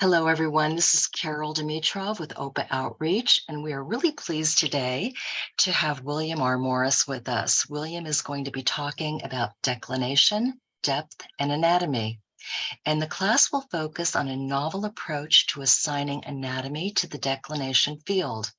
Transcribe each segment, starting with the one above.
Hello, everyone. This is Carol Dimitrov with OPA Outreach, and we are really pleased today to have William R. Morris with us. William is going to be talking about declination, depth, and anatomy. And the class will focus on a novel approach to assigning anatomy to the declination field.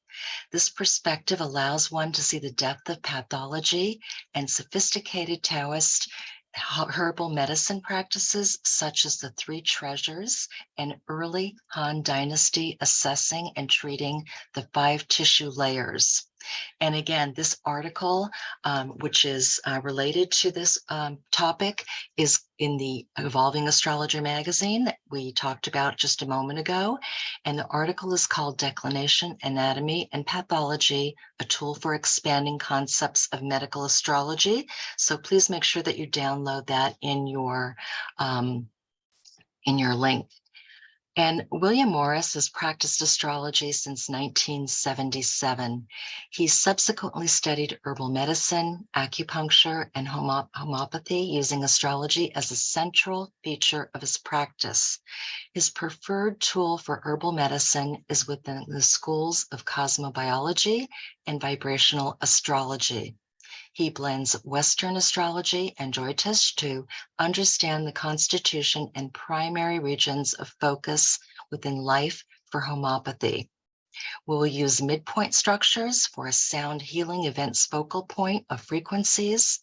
This perspective allows one to see the depth of pathology and sophisticated Taoist herbal medicine practices such as the three treasures and early Han Dynasty assessing and treating the five tissue layers. And again, this article, which is related to this topic, is in the Evolving Astrologer magazine that we talked about just a moment ago. And the article is called Declination, Anatomy, and Pathology, a tool for expanding concepts of medical astrology. So please make sure that you download that in your link. And William Morris has practiced astrology since 1977. He subsequently studied herbal medicine, acupuncture, and homeopathy using astrology as a central feature of his practice. His preferred tool for herbal medicine is within the schools of cosmobiology and vibrational astrology. He blends Western astrology and Jyotish to understand the constitution and primary regions of focus within life for homeopathy. We'll use midpoint structures for a sound healing event's focal point of frequencies,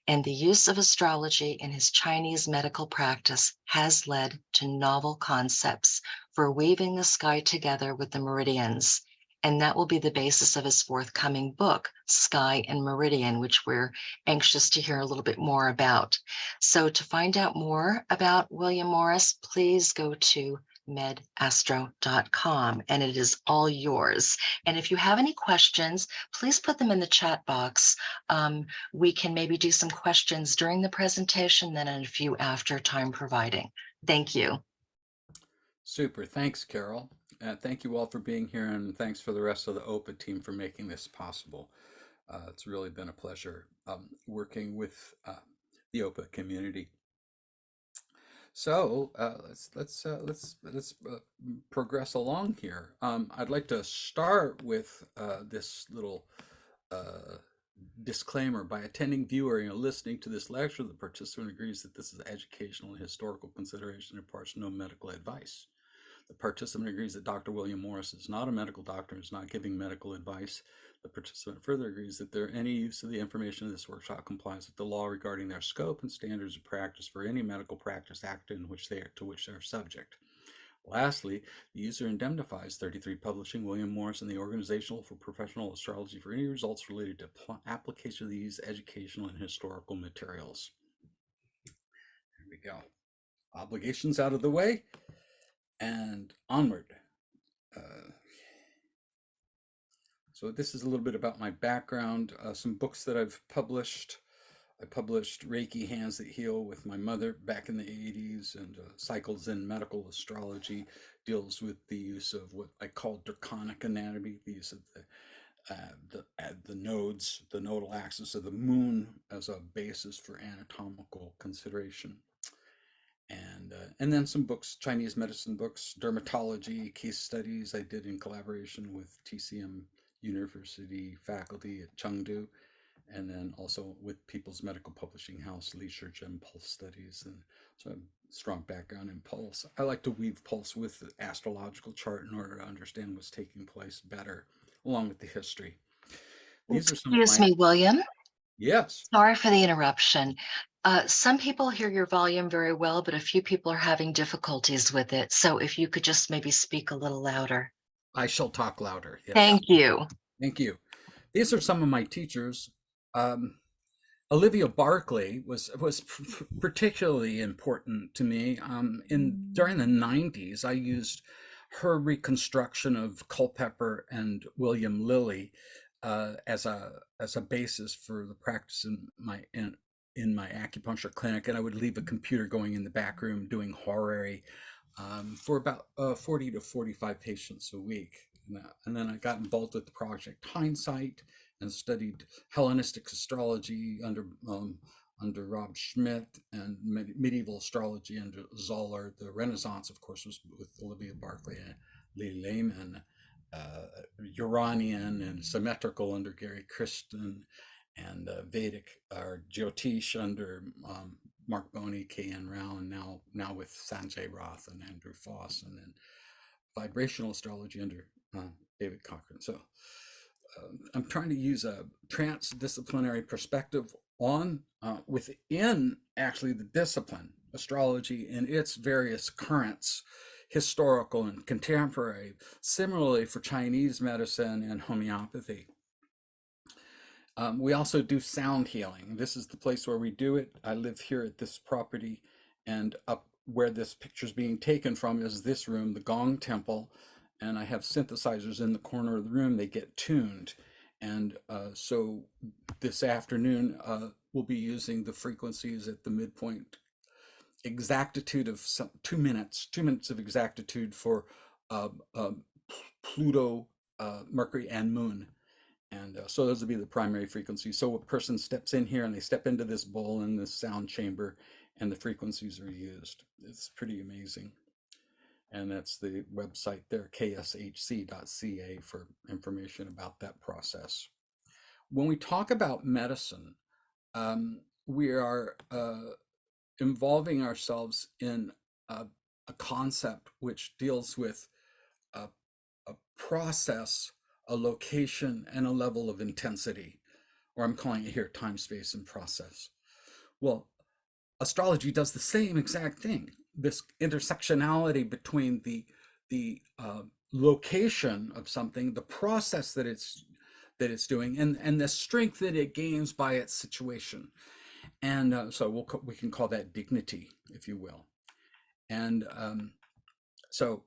and the use of astrology in his Chinese medical practice has led to novel concepts for weaving the sky together with the meridians. And that will be the basis of his forthcoming book, Sky and Meridian, which we're anxious to hear a little bit more about. So to find out more about William Morris, please go to medastro.com, and it is all yours. And if you have any questions, please put them in the chat box. We can maybe do some questions during the presentation, then a few after, time providing. Thank you. Super. Thanks, Carol. Thank you all for being here, and thanks for the rest of the OPA team for making this possible. It's really been a pleasure working with the OPA community. So let's progress along here. I'd like to start with this little disclaimer. By attending, viewing, or listening to this lecture, the participant agrees that this is educational and historical consideration and imparts no medical advice. The participant agrees that Dr. William Morris is not a medical doctor and is not giving medical advice. The participant further agrees that any use of the information in this workshop complies with the law regarding their scope and standards of practice for any medical practice act to which they are subject. Lastly, the user indemnifies 33 Publishing, William Morris, and the Organization for Professional Astrology for any results related to application of these educational and historical materials. There we go. Obligations out of the way. And onward. So this is a little bit about my background, some books that I've published. I published Reiki Hands That Heal with my mother back in the 80s, and Cycles in Medical Astrology deals with the use of what I call draconic anatomy, the use of the nodes, the nodal axis of the moon as a basis for anatomical consideration. And then some books, Chinese medicine books, dermatology, case studies I did in collaboration with TCM University faculty at Chengdu, and then also with People's Medical Publishing House, Research and Pulse Studies. And so I have a strong background in pulse. I like to weave pulse with the astrological chart in order to understand what's taking place better, along with the history. These are some Excuse me, William. Yes. Sorry for the interruption. Some people hear your volume very well, but a few people are having difficulties with it. So if you could just maybe speak a little louder. I shall talk louder. Yes. Thank you. Thank you. These are some of my teachers. Olivia Barclay was particularly important to me. During the 90s, I used her reconstruction of Culpeper and William Lilly as a basis for the practice in my acupuncture clinic, and I would leave a computer going in the back room doing horary for about 40 to 45 patients a week. And then I got involved with the Project Hindsight and studied Hellenistic astrology under under Rob Schmidt, and medieval astrology under Zoller. The Renaissance, of course, was with Olivia Barclay and Lee Lehman. Uranian and symmetrical under Gary Kristen, and Vedic or Jyotish under Mark Boney, K.N. Rao, and now with Sanjay Roth and Andrew Foss, and then vibrational astrology under David Cochran. So I'm trying to use a transdisciplinary perspective on within actually the discipline astrology in its various currents, historical and contemporary. Similarly for Chinese medicine and homeopathy. We also do sound healing. This is the place where we do it. I live here at this property, and up where this picture is being taken from is this room, the Gong Temple, and I have synthesizers in the corner of the room. They get tuned, and so this afternoon we'll be using the frequencies at the midpoint exactitude of 2 minutes, 2 minutes of exactitude for Pluto, Mercury, and Moon. And so those would be the primary frequencies. So a person steps in here and they step into this bowl in this sound chamber, and the frequencies are used. It's pretty amazing. And that's the website there, kshc.ca, for information about that process. When we talk about medicine, we are involving ourselves in a concept which deals with a process, a location, and a level of intensity, or I'm calling it here time, space, and process. Well, astrology does the same exact thing. This intersectionality between the location of something, the process that it's doing, and the strength that it gains by its situation. And so we can call that dignity, if you will. And so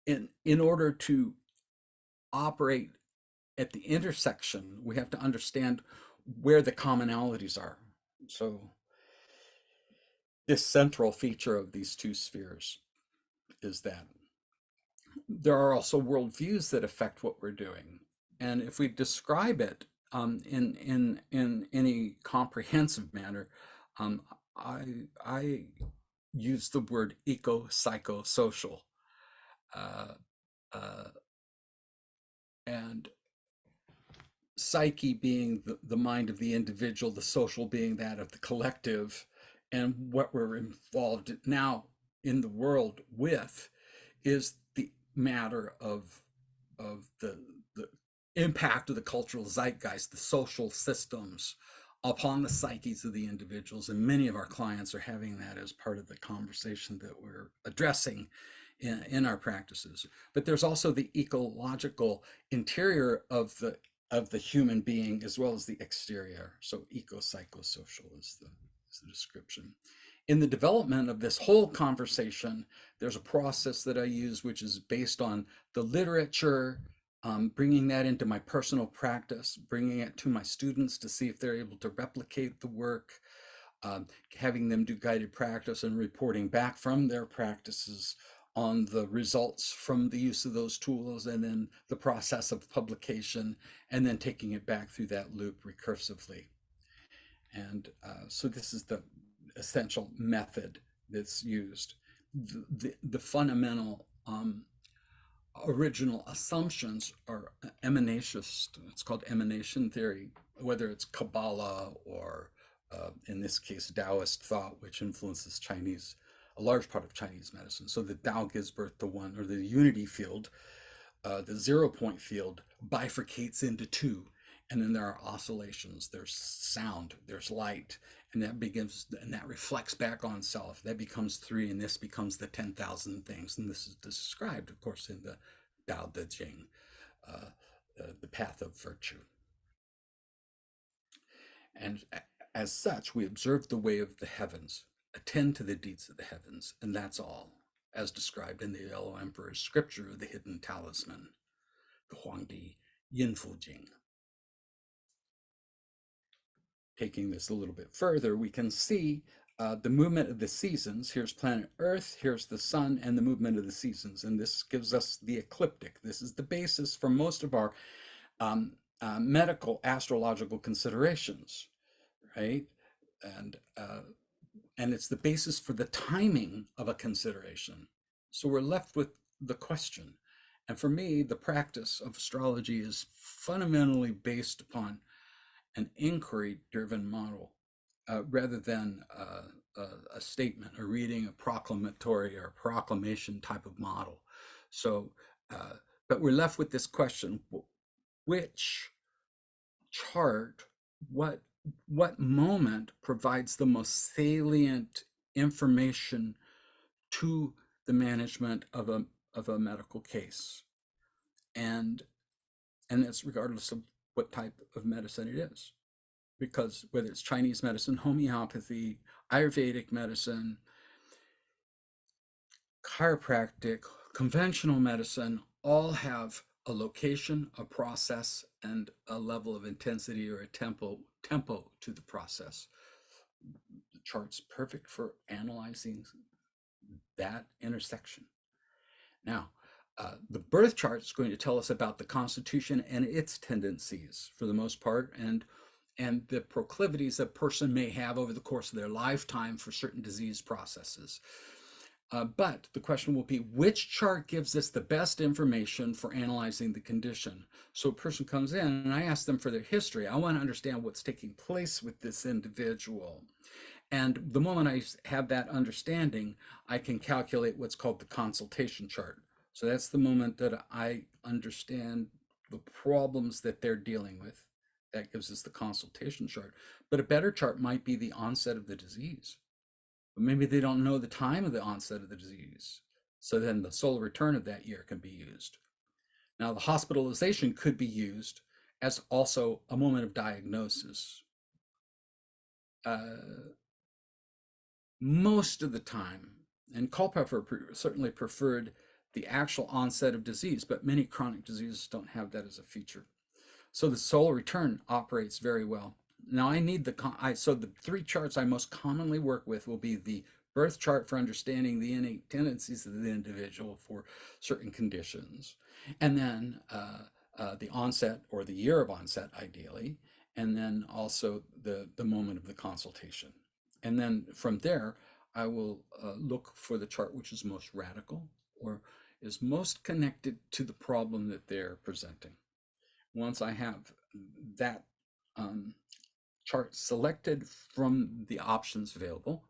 in order to operate at the intersection, we have to understand where the commonalities are. So this central feature of these two spheres is that there are also worldviews that affect what we're doing. And if we describe it in any comprehensive manner, I use the word eco-psychosocial. And psyche being the mind of the individual, the social being that of the collective, and what we're involved now in the world with is the matter of the impact of the cultural zeitgeist, the social systems upon the psyches of the individuals. And many of our clients are having that as part of the conversation that we're addressing in our practices. But there's also the ecological interior of the human being as well as the exterior. So eco-psychosocial is the description. In the development of this whole conversation, there's a process that I use which is based on the literature, bringing that into my personal practice, bringing it to my students to see if they're able to replicate the work, having them do guided practice and reporting back from their practices on the results from the use of those tools, and then the process of publication, and then taking it back through that loop recursively. And so this is the essential method that's used. The fundamental original assumptions are emanationist. It's called emanation theory, whether it's Kabbalah or in this case Taoist thought, which influences a large part of Chinese medicine. So the Tao gives birth to one, or the unity field, the 0 point field bifurcates into two, and then there are oscillations, there's sound, there's light, and that reflects back on self. That becomes 3, and this becomes the 10,000 things. And this is described, of course, in the Tao Te Ching, the path of virtue. And as such, we observe the way of the heavens, attend to the deeds of the heavens, and that's all, as described in the Yellow Emperor's scripture of the hidden talisman, the Huangdi Yinfu Jing. Taking this a little bit further, we can see the movement of the seasons. Here's planet Earth, here's the sun, and the movement of the seasons. And this gives us the ecliptic. This is the basis for most of our medical astrological considerations, right? and uh, and it's the basis for the timing of a consideration. So we're left with the question. And for me, the practice of astrology is fundamentally based upon an inquiry-driven model, rather than a statement, a reading, a proclamatory or a proclamation type of model. So, but we're left with this question: which chart, what what moment provides the most salient information to the management of a medical case? And that's regardless of what type of medicine it is, because whether it's Chinese medicine, homeopathy, Ayurvedic medicine, chiropractic, conventional medicine, all have a location, a process, and a level of intensity or a tempo to the process. The chart's perfect for analyzing that intersection. Now, the birth chart is going to tell us about the constitution and its tendencies for the most part, and the proclivities a person may have over the course of their lifetime for certain disease processes. But the question will be, which chart gives us the best information for analyzing the condition? So a person comes in and I ask them for their history. I want to understand what's taking place with this individual. And the moment I have that understanding, I can calculate what's called the consultation chart. So that's the moment that I understand the problems that they're dealing with. That gives us the consultation chart. But a better chart might be the onset of the disease. But maybe they don't know the time of the onset of the disease. So then the solar return of that year can be used. Now, the hospitalization could be used as also a moment of diagnosis. Most of the time, and Culpeper certainly preferred the actual onset of disease, but many chronic diseases don't have that as a feature. So the solar return operates very well. Now I need so the three charts I most commonly work with will be the birth chart for understanding the innate tendencies of the individual for certain conditions, and then the onset or the year of onset ideally, and then also the moment of the consultation. And then from there, I will look for the chart which is most radical or is most connected to the problem that they're presenting. Once I have that chart selected from the options available,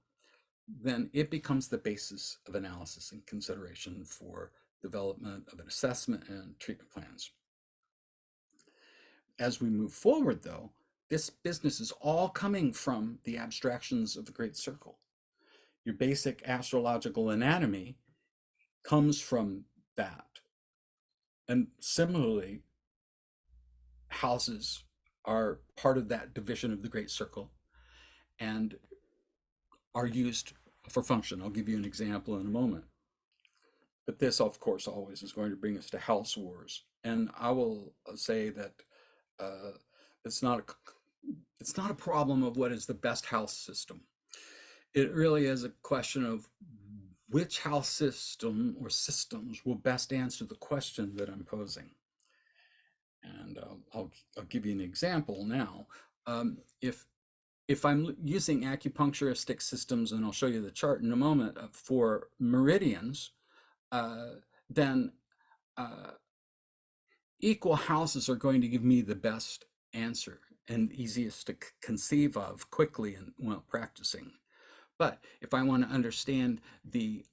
then it becomes the basis of analysis and consideration for development of an assessment and treatment plans. As we move forward, though, this business is all coming from the abstractions of the Great Circle. Your basic astrological anatomy comes from that. And similarly, houses are part of that division of the Great Circle and are used for function. I'll give you an example in a moment. But this, of course, always is going to bring us to house wars. And I will say that it's not a problem of what is the best house system. It really is a question of which house system or systems will best answer the question that I'm posing. And I'll give you an example now. If I'm using acupuncturistic systems, and I'll show you the chart in a moment, for meridians, then equal houses are going to give me the best answer and easiest to conceive of quickly and while practicing. But if I want to understand the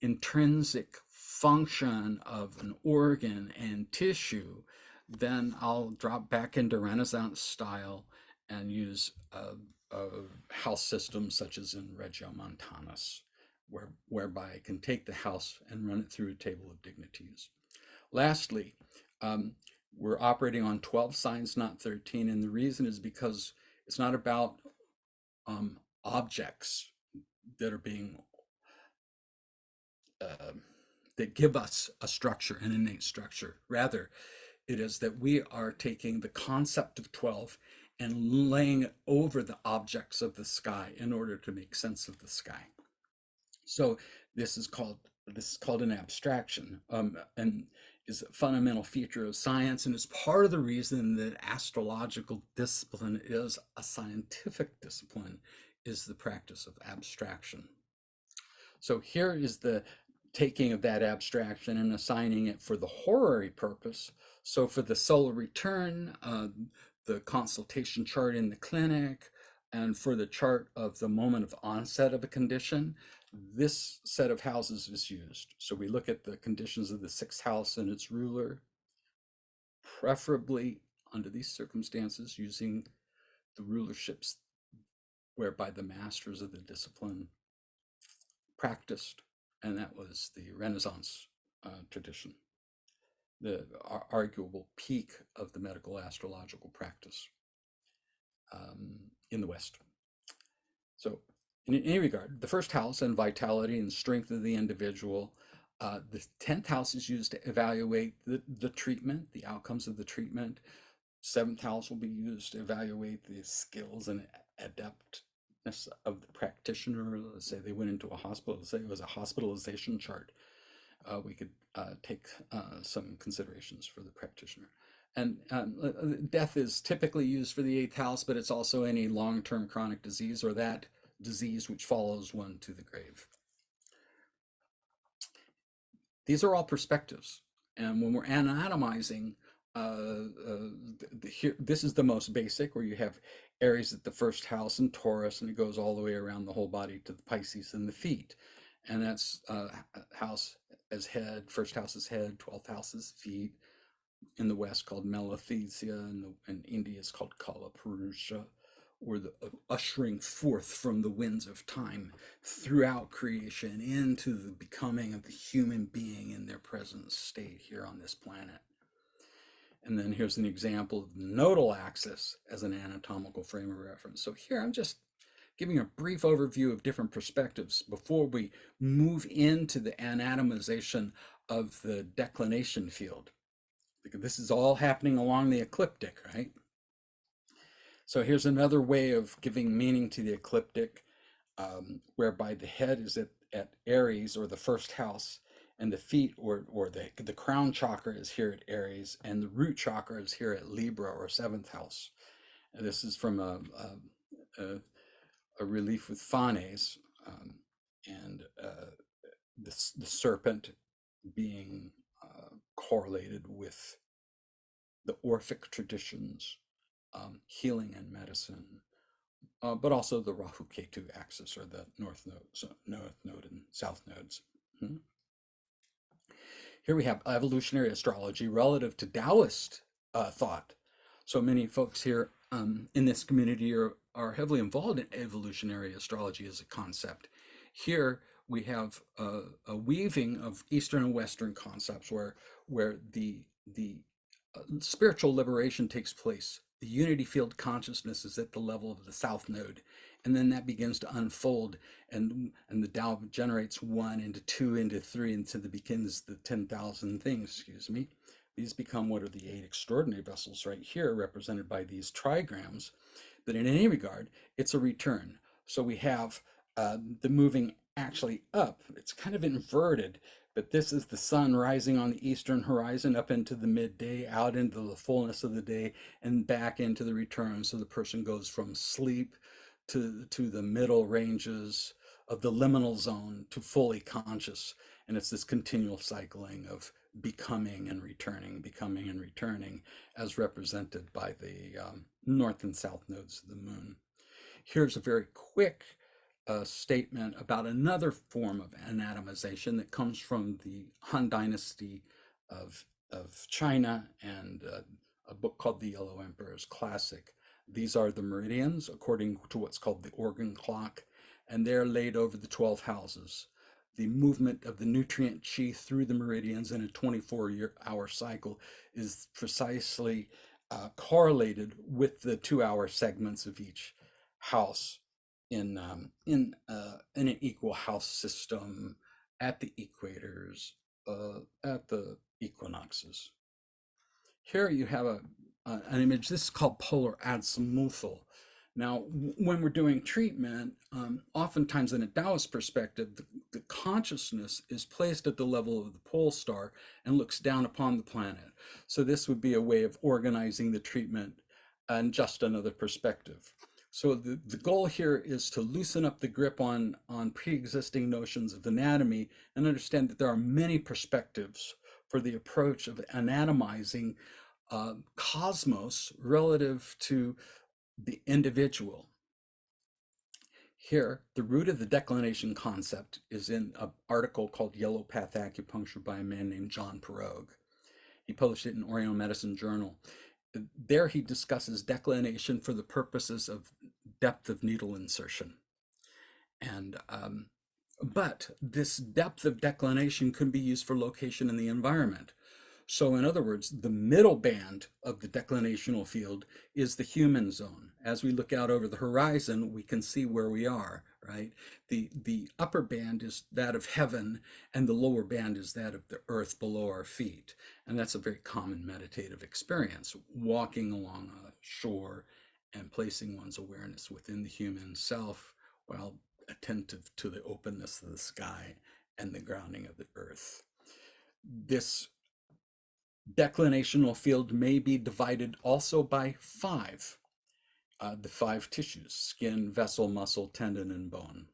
intrinsic function of an organ and tissue, then I'll drop back into Renaissance style and use house systems such as in Regiomontanus, whereby I can take the house and run it through a table of dignities. Lastly, we're operating on 12 signs, not 13, and the reason is because it's not about objects that are being that give us a structure, an innate structure. Rather, it is that we are taking the concept of 12 and laying it over the objects of the sky in order to make sense of the sky. So this is called This is called an abstraction, and is a fundamental feature of science, and is part of the reason that astrological discipline is a scientific discipline, is the practice of abstraction. So here is the taking of that abstraction and assigning it for the horary purpose. So for the solar return, the consultation chart in the clinic, and for the chart of the moment of onset of a condition, this set of houses is used. So we look at the conditions of the sixth house and its ruler, preferably under these circumstances using the rulerships whereby the masters of the discipline practiced, and that was the Renaissance tradition, the arguable peak of the medical astrological practice in the West. So, in any regard, the first house and vitality and strength of the individual. The 10th house is used to evaluate the treatment, the outcomes of the treatment. Seventh house will be used to evaluate the skills and adeptness of the practitioner. Let's say they went into a hospital, let's say it was a hospitalization chart. We could take some considerations for the practitioner. And death is typically used for the eighth house, but it's also any long-term chronic disease or that disease which follows one to the grave. These are all perspectives. And when we're anatomizing, this is the most basic, where you have Aries at the first house and Taurus, and it goes all the way around the whole body to the Pisces and the feet. And that's house as head, first house is head, 12th house is feet. In the West called Melethesia, and in India is called Kalapurusha, or the ushering forth from the winds of time throughout creation into the becoming of the human being in their present state here on this planet. And then here's an example of the nodal axis as an anatomical frame of reference. So here I'm just giving a brief overview of different perspectives before we move into the anatomization of the declination field. Because this is all happening along the ecliptic, right? So here's another way of giving meaning to the ecliptic, whereby the head is at Aries, or the first house, and the feet, or the crown chakra is here at Aries, and the root chakra is here at Libra, or seventh house. And this is from a relief with Fanes, and the serpent being correlated with the Orphic traditions, healing and medicine, but also the Rahu Ketu axis, or the north node and south nodes. Here we have evolutionary astrology relative to Taoist thought. So many folks here in this community are heavily involved in evolutionary astrology as a concept. Here we have a weaving of Eastern and Western concepts where the spiritual liberation takes place. The unity field consciousness is at the level of the south node, and then that begins to unfold, and the Tao generates 1 into 2 into 3 until it begins the 10,000 things, excuse me. These become what are the 8 extraordinary vessels right here, represented by these trigrams. But in any regard, it's a return. So we have the moving actually up. It's kind of inverted, but this is the sun rising on the eastern horizon up into the midday, out into the fullness of the day, and back into the return. So the person goes from sleep to the middle ranges of the liminal zone to fully conscious. And it's this continual cycling of becoming and returning, as represented by the north and south nodes of the moon. Here's a very quick statement about another form of anatomization that comes from the Han Dynasty of China, and a book called The Yellow Emperor's Classic. These are the meridians according to what's called the organ clock, and they're laid over the 12 houses. The movement of the nutrient chi through the meridians in a 24-hour cycle is precisely correlated with the 2-hour segments of each house in an equal house system at the equators, at the equinoxes. Here you have an image. This is called polar azimuthal. Now, when we're doing treatment, oftentimes in a Taoist perspective, the consciousness is placed at the level of the pole star and looks down upon the planet. So this would be a way of organizing the treatment and just another perspective. So the goal here is to loosen up the grip on pre-existing notions of anatomy and understand that there are many perspectives for the approach of anatomizing cosmos relative to the individual. Here, the root of the declination concept is in an article called Yellow Path Acupuncture by a man named John Pirogue. He published it in Oriental Medicine Journal. There he discusses declination for the purposes of depth of needle insertion. And but this depth of declination can be used for location in the environment. So in other words, the middle band of the declinational field is the human zone. As we look out over the horizon, we can see where we are, right? The upper band is that of heaven, and the lower band is that of the earth below our feet. And that's a very common meditative experience, walking along a shore and placing one's awareness within the human self while attentive to the openness of the sky and the grounding of the earth. This declinational field may be divided also by five, the five tissues: skin, vessel, muscle, tendon, and bone.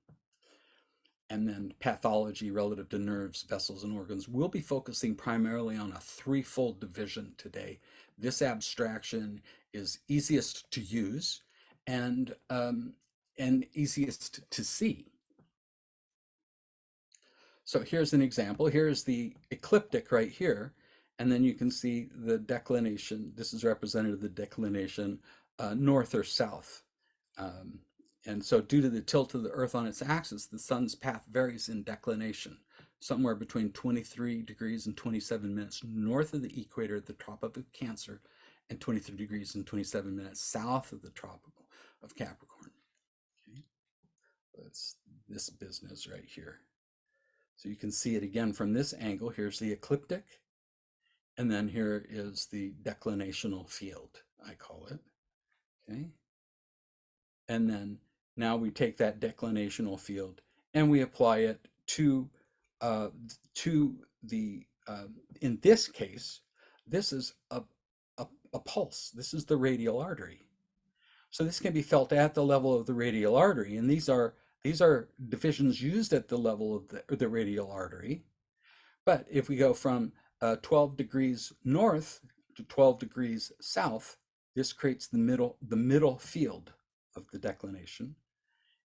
And then pathology relative to nerves, vessels, and organs. We'll be focusing primarily on a threefold division today. This abstraction is easiest to use and easiest to see. So here's an example. Here's the ecliptic right here. And then you can see the declination. This is representative of the declination north or south. And so due to the tilt of the Earth on its axis, the sun's path varies in declination, somewhere between 23 degrees and 27 minutes north of the equator at the tropic of Cancer and 23 degrees and 27 minutes south of the tropical of Capricorn. Okay. That's this business right here. So you can see it again from this angle. Here's the ecliptic. And then here is the declinational field, I call it. Okay. And then now we take that declinational field and we apply it to the, in this case, this is a pulse. This is the radial artery. So this can be felt at the level of the radial artery. And these are divisions used at the level of the radial artery. But if we go from 12 degrees north to 12 degrees south, this creates the middle field of the declination.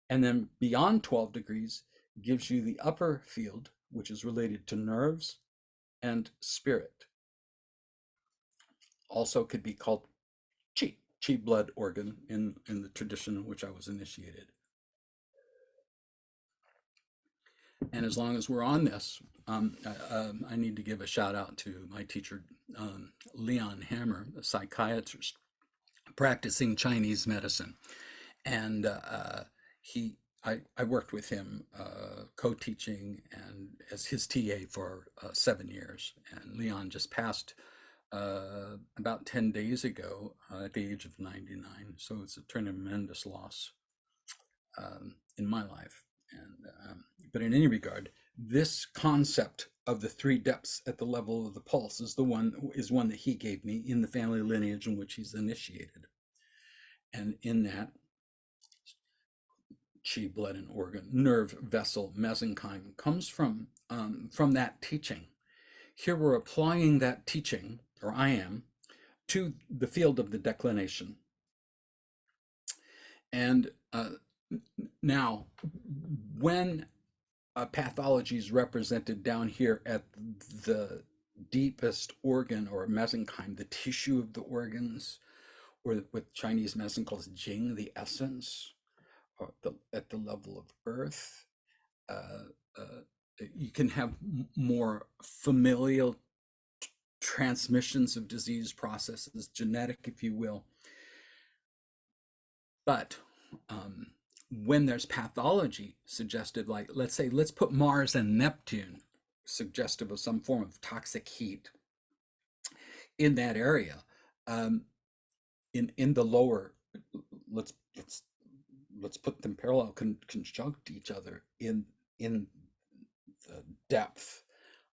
And then beyond 12 degrees gives you the upper field, which is related to nerves and spirit. Also could be called chi blood organ in the tradition in which I was initiated. And as long as we're on this, I need to give a shout out to my teacher, Leon Hammer, a psychiatrist practicing Chinese medicine. And I worked with him co-teaching and as his TA for 7 years. And Leon just passed about 10 days ago at the age of 99. So it's a tremendous loss in my life. And but in any regard, this concept of the three depths at the level of the pulse is one that he gave me in the family lineage in which he's initiated. And in that, chi, blood and organ, nerve, vessel, mesenchyme comes from that teaching. Here we're applying that teaching, or I am, to the field of the declination. And now, when pathology is represented down here at the deepest organ or mesenchyme, the tissue of the organs, or what Chinese medicine calls Jing, the essence, or at the level of earth, you can have more familial transmissions of disease processes, genetic, if you will. But when there's pathology suggested, like let's put Mars and Neptune, suggestive of some form of toxic heat in that area, in the lower, let's let's let's put them parallel, conjunct each other in the depth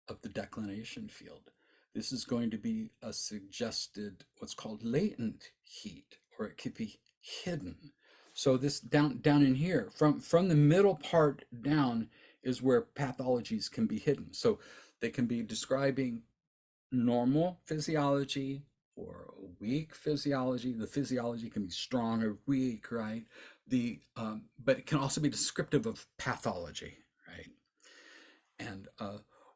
of the declination field. This is going to be a suggested what's called latent heat, or it could be hidden. So this down in here, from the middle part down, is where pathologies can be hidden. So they can be describing normal physiology or weak physiology. The physiology can be strong or weak, right? But it can also be descriptive of pathology, right? And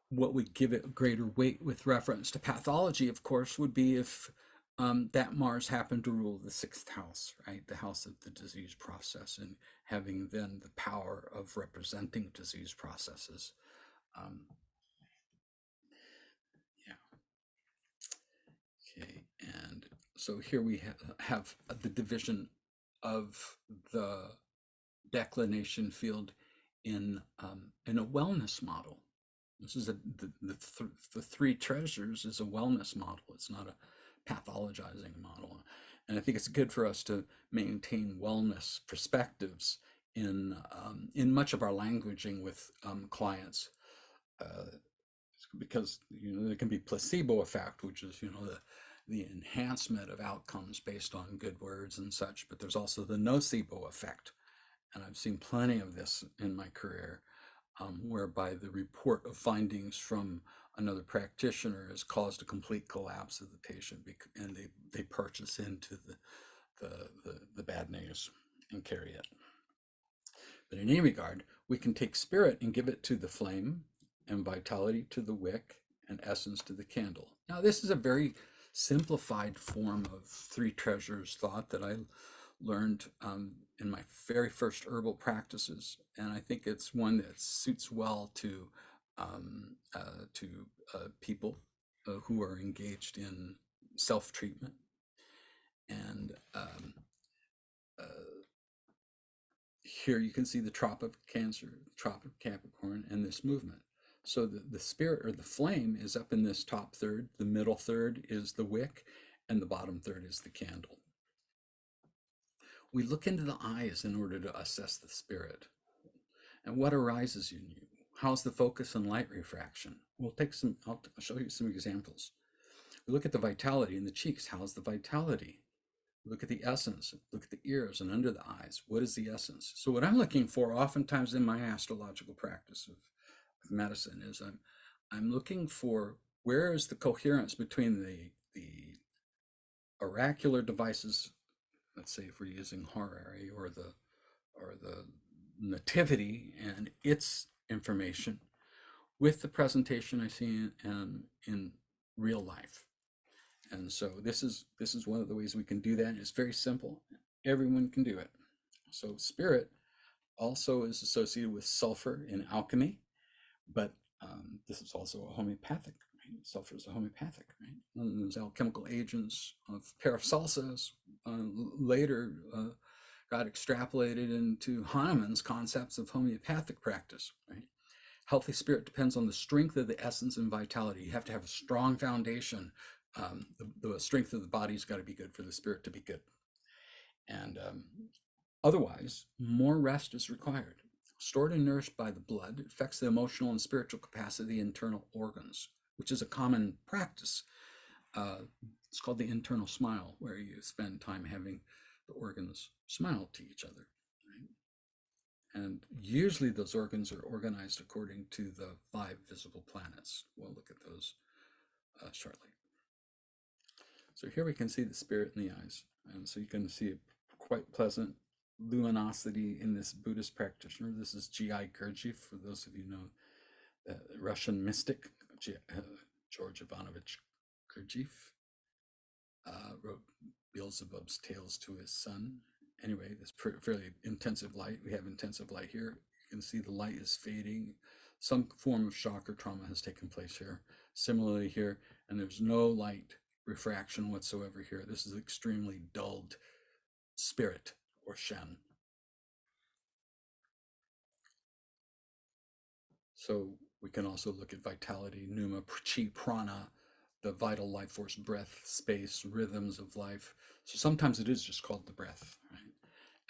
what would give it greater weight with reference to pathology, of course, would be if that Mars happened to rule the sixth house, right? The house of the disease process, and having then the power of representing disease processes. Um, yeah. Okay. And so here we have the division of the declination field in a wellness model. This is the three treasures is a wellness model. It's not a pathologizing model. And I think it's good for us to maintain wellness perspectives in much of our languaging with clients, because there can be placebo effect, which is the enhancement of outcomes based on good words and such. But there's also the nocebo effect, and I've seen plenty of this in my career, whereby the report of findings from another practitioner has caused a complete collapse of the patient, and they purchase into the bad news and carry it. But in any regard, we can take spirit and give it to the flame, and vitality to the wick, and essence to the candle. Now, this is a very simplified form of three treasures thought that I learned in my very first herbal practices, and I think it's one that suits well to people who are engaged in self-treatment. And uh, here you can see the Trop of Cancer, Trop of Capricorn, and this movement. So the spirit, or the flame, is up in this top third. The middle third is the wick, and the bottom third is the candle. We look into the eyes in order to assess the spirit. And what arises in you? How's the focus and light refraction? I'll show you some examples. We look at the vitality in the cheeks. How's the vitality? Look at the essence. Look at the ears and under the eyes. What is the essence? So what I'm looking for oftentimes in my astrological practice of medicine is I'm looking for, where is the coherence between the oracular devices, let's say if we're using horary, or the nativity and its information, with the presentation I see in real life. And so this is one of the ways we can do that. It's very simple. Everyone can do it. So spirit also is associated with sulfur in alchemy, but this is also a homeopathic. Right? Sulfur is a homeopathic. Right? And those alchemical agents of Paracelsus later got extrapolated into Hahnemann's concepts of homeopathic practice. Right? Healthy spirit depends on the strength of the essence and vitality. You have to have a strong foundation. The strength of the body's got to be good for the spirit to be good. And otherwise, more rest is required. Stored and nourished by the blood, it affects the emotional and spiritual capacity of the internal organs, which is a common practice. It's called the internal smile, where you spend time having the organs smile to each other. Right? And usually those organs are organized according to the 5 visible planets. We'll look at those shortly. So here we can see the spirit in the eyes. And so you can see a quite pleasant luminosity in this Buddhist practitioner. This is G.I. Gurdjieff, for those of you know the Russian mystic, George Ivanovich Gurdjieff, wrote Beelzebub's Tales to his son. Anyway, this fairly intensive light. We have intensive light here. You can see the light is fading. Some form of shock or trauma has taken place here. Similarly here, and there's no light refraction whatsoever here. This is extremely dulled spirit, or Shen. So we can also look at vitality, pneuma, chi, prana, the vital life force, breath, space, rhythms of life. So sometimes it is just called the breath, right?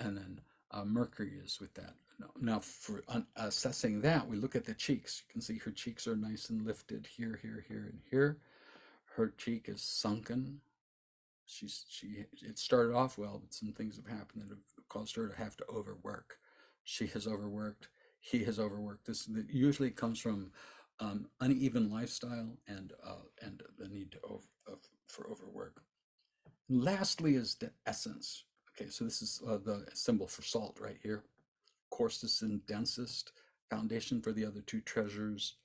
and then Mercury is with that. Now, for assessing that, we look at the cheeks. You can see her cheeks are nice and lifted here, here, here, and here. Her cheek is sunken. It started off well, but some things have happened that have caused her to have to overwork. She has overworked. He has overworked. This usually comes from uneven lifestyle and the need for overwork. Lastly is the essence. Okay, so this is the symbol for salt right here. Coarsest and densest, foundation for the other two treasures,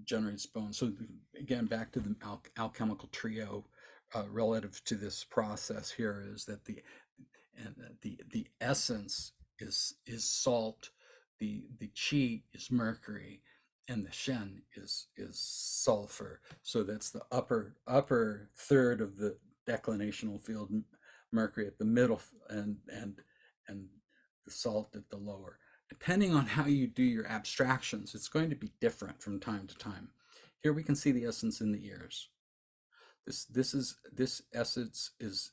generates bone. So again, back to the alchemical trio, relative to this process here is that the essence is salt, the chi is mercury, and the shen is sulfur. So that's the upper third of the declinational field, mercury at the middle, and the salt at the lower. Depending on how you do your abstractions, it's going to be different from time to time. Here we can see the essence in the ears. This essence is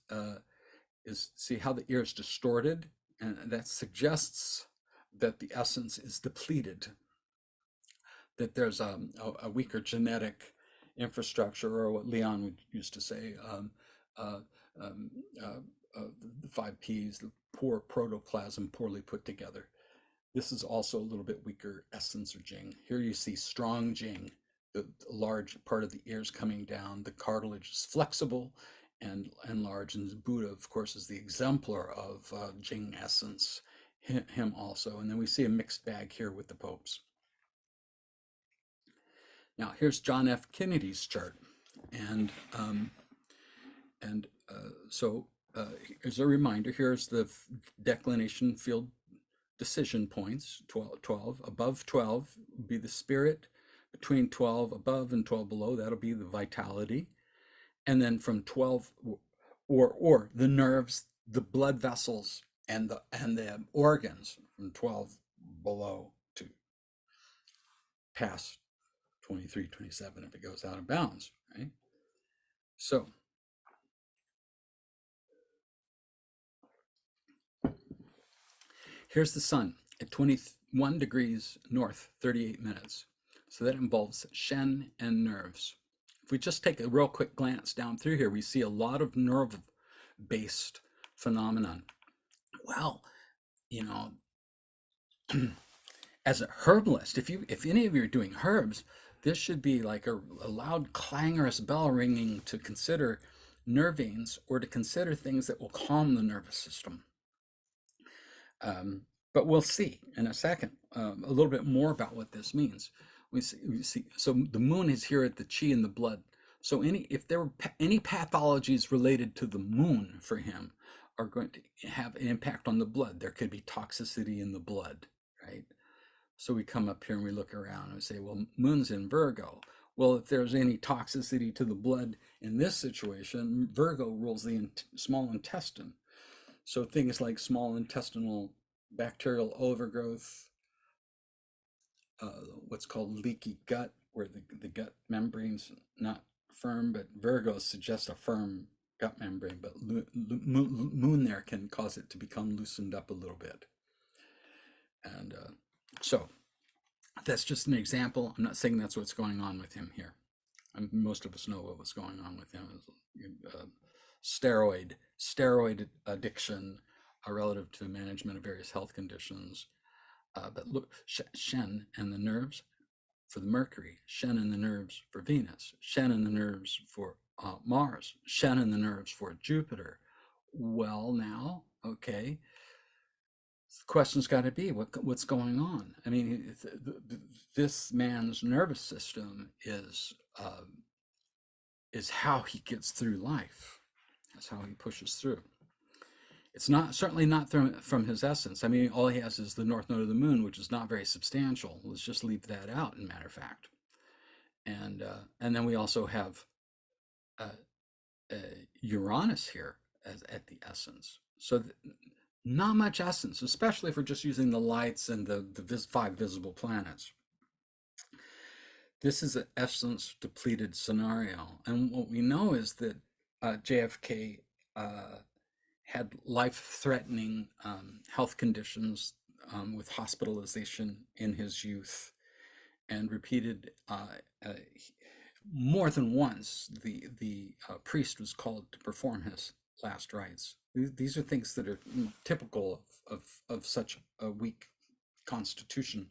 see how the ear is distorted, and that suggests that the essence is depleted, that there's a weaker genetic infrastructure, or what Leon would used to say, the 5 Ps, the poor protoplasm, poorly put together. This is also a little bit weaker essence or jing. Here you see strong jing, the large part of the ears coming down. The cartilage is flexible and large. And Buddha, of course, is the exemplar of jing essence, him also. And then we see a mixed bag here with the popes. Now, here's John F. Kennedy's chart. And so as a reminder, here's the declination field decision points. 12 above 12 would be the spirit, between 12 above and 12 below, that'll be the vitality, and then from 12 or the nerves, the blood vessels, and the organs from 12 below to past 23, 27 if it goes out of bounds, right? So here's the sun at 21 degrees north, 38 minutes. So that involves shen and nerves. If we just take a real quick glance down through here, we see a lot of nerve-based phenomenon. Well, you know, as a herbalist, if any of you are doing herbs, this should be like a loud clangorous bell ringing to consider nervines, or to consider things that will calm the nervous system. But we'll see in a second a little bit more about what this means. We see. So the moon is here at the chi and the blood. So if there were any pathologies related to the moon for him are going to have an impact on the blood. There could be toxicity in the blood, right? So we come up here and we look around and we say, well, moon's in Virgo. Well, if there's any toxicity to the blood in this situation, Virgo rules the small intestine. So things like small intestinal bacterial overgrowth, what's called leaky gut, where the gut membrane's not firm, but Virgo suggests a firm gut membrane, but moon there can cause it to become loosened up a little bit. And so that's just an example. I'm not saying that's what's going on with him here. Most of us know what was going on with him. Steroid addiction relative to management of various health conditions. But look, Shen and the nerves for the Mercury, Shen and the nerves for Venus, Shen and the nerves for Mars, Shen and the nerves for Jupiter. Well, now, okay, the question's got to be what's going on. I mean, this man's nervous system is how he gets through life. That's how he pushes through. It's certainly not from his essence. I mean, all he has is the north node of the moon, which is not very substantial. Let's just leave that out, in matter of fact. And then we also have Uranus here at the essence. So not much essence, especially if we're just using the lights and the 5 visible planets. This is an essence depleted scenario. And what we know is that JFK had life-threatening health conditions with hospitalization in his youth, and repeated more than once the priest was called to perform his last rites. These are things that are typical of such a weak constitution.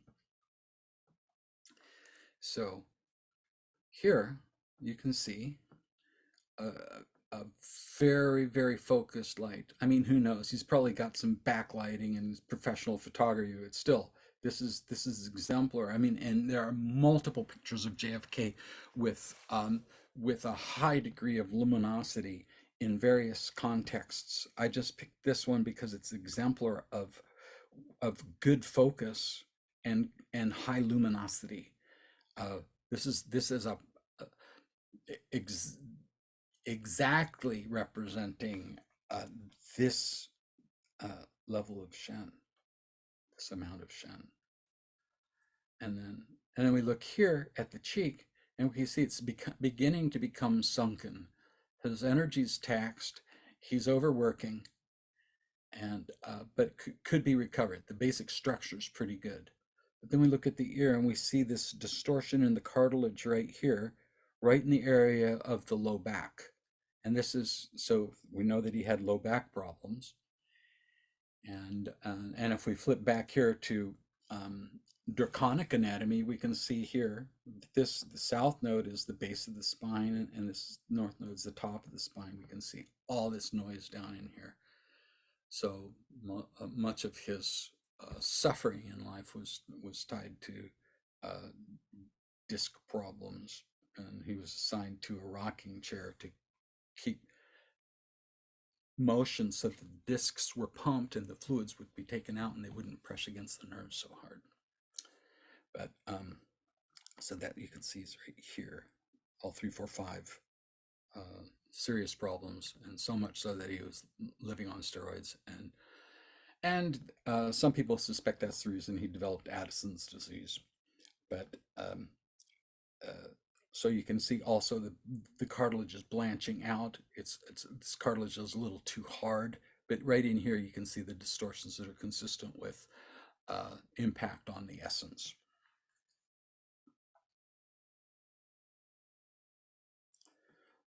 So here you can see a, a very focused light. I mean, who knows? He's probably got some backlighting and professional photography, but still, this is exemplar. I mean, and there are multiple pictures of JFK with a high degree of luminosity in various contexts. I just picked this one because it's exemplar of good focus and high luminosity. This is a ex, exactly representing this level of Shen, this amount of Shen. And then we look here at the cheek, and we can see it's beginning to become sunken. His energy's taxed. He's overworking, and but could be recovered. The basic structure is pretty good. But then we look at the ear, and we see this distortion in the cartilage right here, right in the area of the low back. And this is, so we know that he had low back problems. And if we flip back here to draconic anatomy, we can see here, the south node is the base of the spine, and this north node is the top of the spine. We can see all this noise down in here. So much of his suffering in life was tied to disc problems, and he was assigned to a rocking chair to keep motion so that the discs were pumped and the fluids would be taken out and they wouldn't press against the nerves so hard. But so that you can see is right here, all 3, 4, 5 serious problems, and so much so that he was living on steroids. And some people suspect that's the reason he developed Addison's disease. But so you can see also the cartilage is blanching out. This cartilage is a little too hard, but right in here you can see the distortions that are consistent with impact on the essence.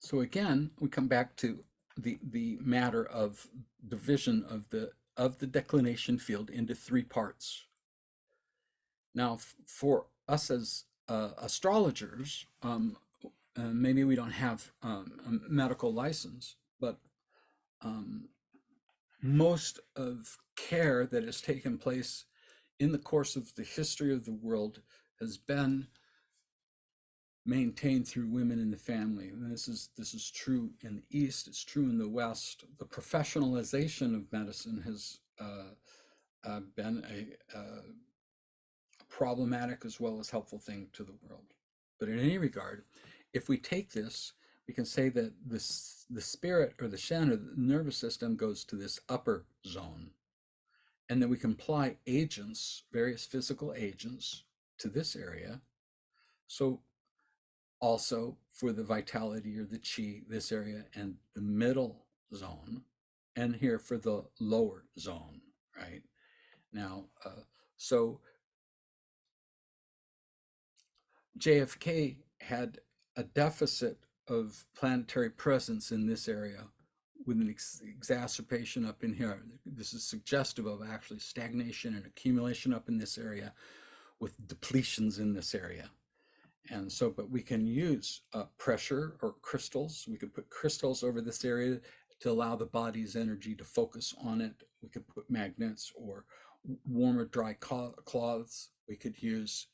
So again, we come back to the matter of division of the declination field into 3 parts. Now, for us as astrologers, maybe we don't have a medical license, but most of care that has taken place in the course of the history of the world has been maintained through women in the family. And this is true in the East, it's true in the West. The professionalization of medicine has been a problematic as well as helpful thing to the world. But in any regard, if we take this, we can say that the spirit or the Shen or the nervous system goes to this upper zone. And then we can apply agents, various physical agents, to this area. So also for the vitality or the chi, this area, and the middle zone, and here for the lower zone, right? Now, so JFK had a deficit of planetary presence in this area with an exacerbation up in here. This is suggestive of actually stagnation and accumulation up in this area with depletions in this area. And so, but we can use pressure or crystals. We could put crystals over this area to allow the body's energy to focus on it. We could put magnets or warmer, dry cloths. We could use,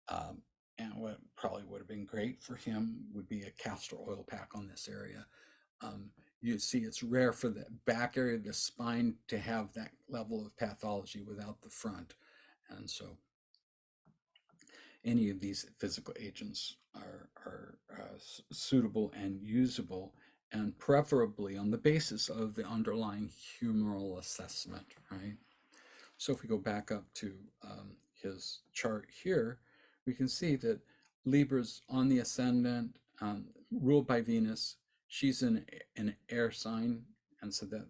and what probably would have been great for him would be a castor oil pack on this area. You see, it's rare for the back area of the spine to have that level of pathology without the front. And so any of these physical agents are suitable and usable, and preferably on the basis of the underlying humoral assessment, right? So if we go back up to his chart here, we can see that Libra's on the ascendant, ruled by Venus. She's in an air sign, and so that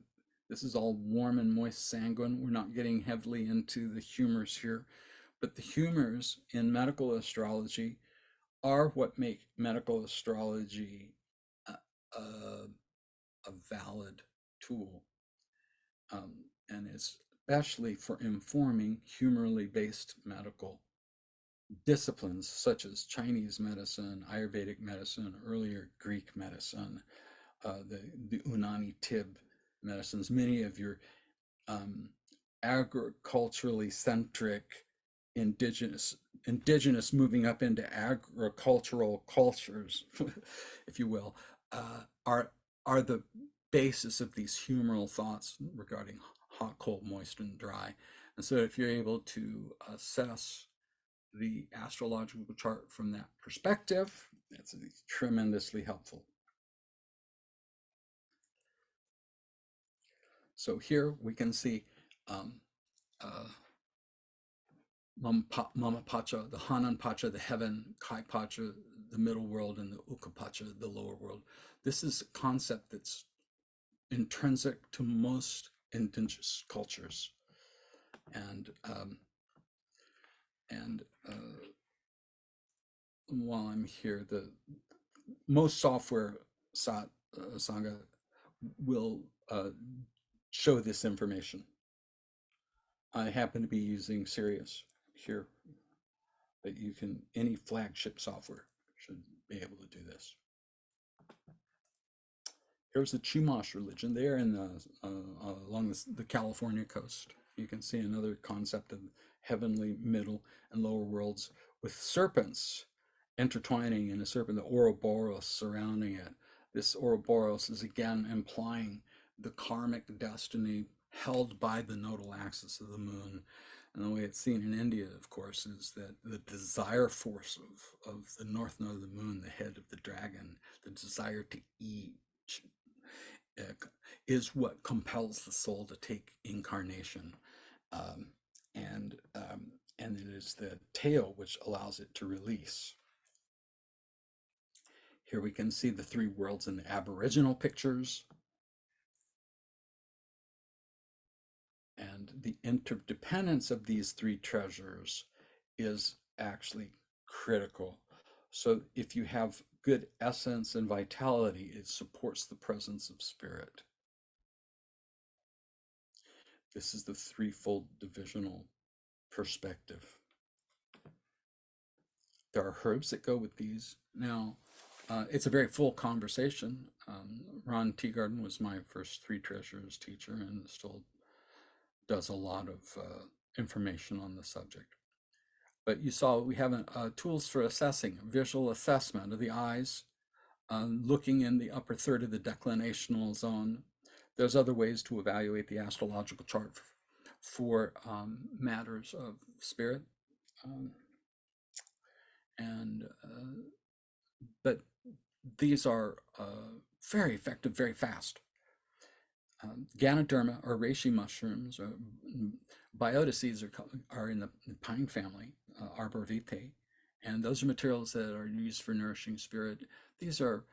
This is all warm and moist sanguine. We're not getting heavily into the humors here, but the humors in medical astrology are what make medical astrology a, a, a valid tool. And especially for informing humorally based medical disciplines such as Chinese medicine, Ayurvedic medicine, earlier Greek medicine, the Unani Tib medicines, many of your um, agriculturally centric indigenous moving up into agricultural cultures, if you will, are the basis of these humoral thoughts regarding hot, cold, moist, and dry. And so if you're able to assess the astrological chart from that perspective, that's tremendously helpful. So here we can see uh, Mama Pacha, the Hanan Pacha, the heaven, Kai Pacha, the middle world, and the Uka Pacha, the lower world. This is a concept that's intrinsic to most indigenous cultures. And while I'm here, the most software Sangha will show this information. I happen to be using Sirius here, but you can, any flagship software should be able to do this. Here's the Chumash religion. They're in along the California coast. You can see another concept of heavenly, middle, and lower worlds with serpents intertwining in a serpent, the Ouroboros surrounding it. This Ouroboros is again implying the karmic destiny held by the nodal axis of the moon. And the way it's seen in India, of course, is that the desire force of the north node of the moon, the head of the dragon, the desire to eat, is what compels the soul to take incarnation. And it is the tail which allows it to release. Here we can see the three worlds in the Aboriginal pictures. And the interdependence of these three treasures is actually critical. So if you have good essence and vitality, it supports the presence of spirit. This is the threefold divisional perspective. There are herbs that go with these. Now, it's a very full conversation. Ron Teagarden was my first three treasures teacher and still does a lot of information on the subject. But you saw we have tools for assessing, visual assessment of the eyes, looking in the upper third of the declinational zone. There's other ways to evaluate the astrological chart for matters of spirit. But these are very effective, very fast. Ganoderma or reishi mushrooms, biota seeds are in the pine family, arbor vitae, and those are materials that are used for nourishing spirit. These are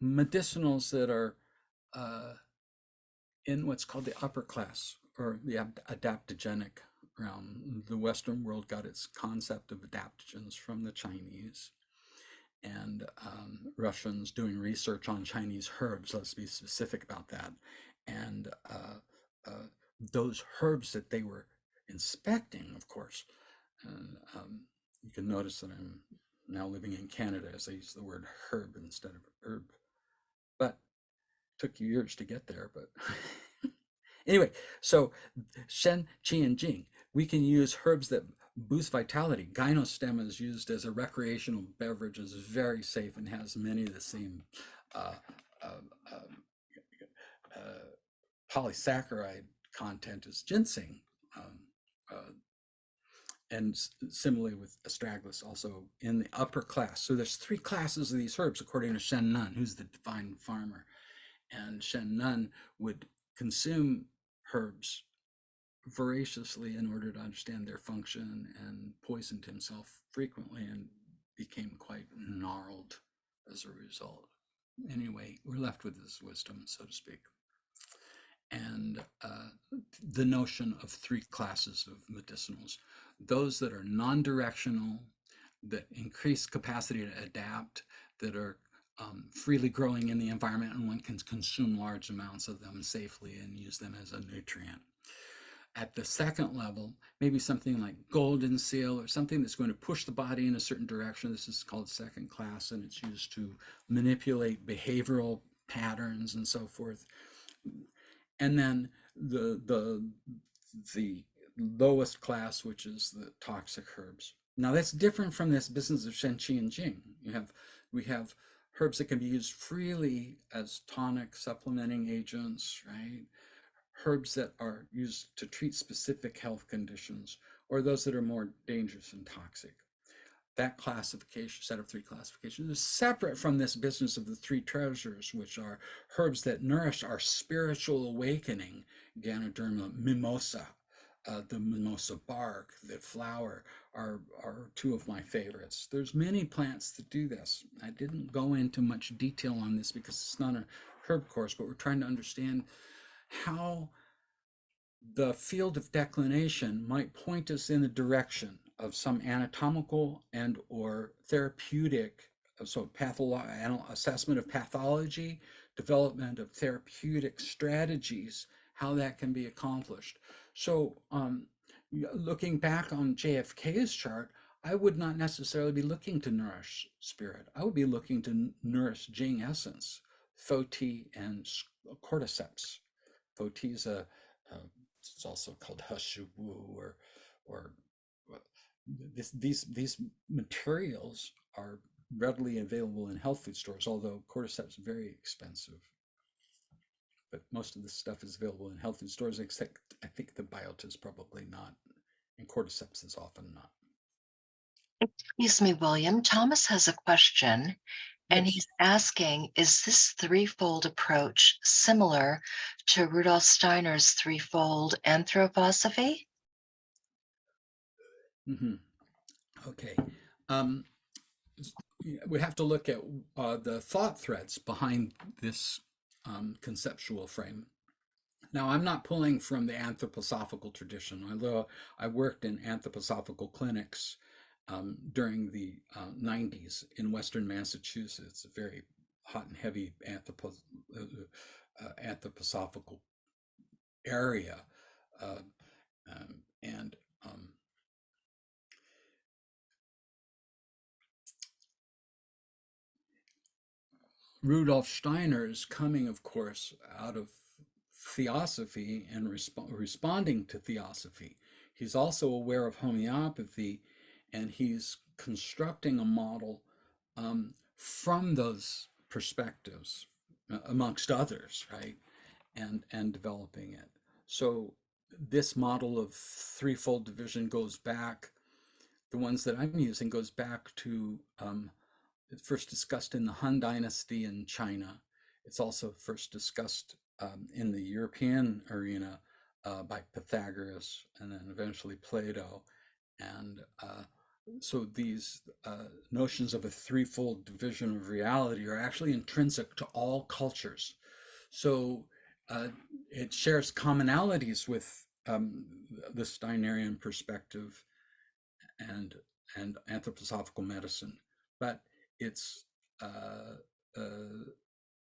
medicinals that are in what's called the upper class or the adaptogenic realm. The Western world got its concept of adaptogens from the Chinese. And Russians doing research on Chinese herbs, let's be specific about that. And those herbs that they were inspecting, of course, and you can notice that I'm now living in Canada as I use the word herb instead of herb. But it took years to get there, but anyway, so Shen, Qi, and Jing, we can use herbs that boost vitality. Gynostem is used as a recreational beverage, is very safe and has many of the same polysaccharide content as ginseng. And similarly with astragalus, also in the upper class. So there's three classes of these herbs, according to Shen Nun, who's the divine farmer. And Shen Nun would consume herbs voraciously in order to understand their function, and poisoned himself frequently and became quite gnarled as a result. Anyway, we're left with his wisdom, so to speak. and the notion of three classes of medicinals: those that are non-directional, that increase capacity to adapt, that are freely growing in the environment, and one can consume large amounts of them safely and use them as a nutrient. At the second level, maybe something like golden seal or something that's going to push the body in a certain direction. This is called second class, and it's used to manipulate behavioral patterns and so forth. And then the lowest class, which is the toxic herbs. Now that's different from this business of Shen Qi and Jing. We have herbs that can be used freely as tonic supplementing agents, right? Herbs that are used to treat specific health conditions, or those that are more dangerous and toxic. That classification, set of three classifications, is separate from this business of the three treasures, which are herbs that nourish our spiritual awakening: Ganoderma, mimosa, the mimosa bark, the flower are two of my favorites. There's many plants that do this. I didn't go into much detail on this because it's not a herb course, but we're trying to understand how the field of declination might point us in the direction of some anatomical and or therapeutic, so assessment of pathology, development of therapeutic strategies, how that can be accomplished. So looking back on JFK's chart, I would not necessarily be looking to nourish spirit. I would be looking to nourish Jing essence, Foti and cordyceps. Foti is it's also called Hushubu, or these materials are readily available in health food stores, although cordyceps is very expensive. But most of this stuff is available in health food stores, except I think the biota is probably not, and cordyceps is often not. Excuse me, William. Thomas has a question, and Yes. he's asking, is this threefold approach similar to Rudolf Steiner's threefold anthroposophy? Mm-hmm. Okay. Um, we have to look at the thought threads behind this conceptual frame. Now, I'm not pulling from the anthroposophical tradition, although I worked in anthroposophical clinics during the 90s in Western Massachusetts, a very hot and heavy anthroposophical area. Uh, and Rudolf Steiner is coming, of course, out of theosophy and responding to theosophy. He's also aware of homeopathy, and he's constructing a model from those perspectives, amongst others, right? And developing it. So this model of threefold division goes back. The ones that I'm using goes back to first discussed in the Han Dynasty in China. It's also first discussed in the European arena by Pythagoras and then eventually Plato. And so these notions of a threefold division of reality are actually intrinsic to all cultures. So it shares commonalities with the Steinerian perspective and anthroposophical medicine, but it's uh, uh,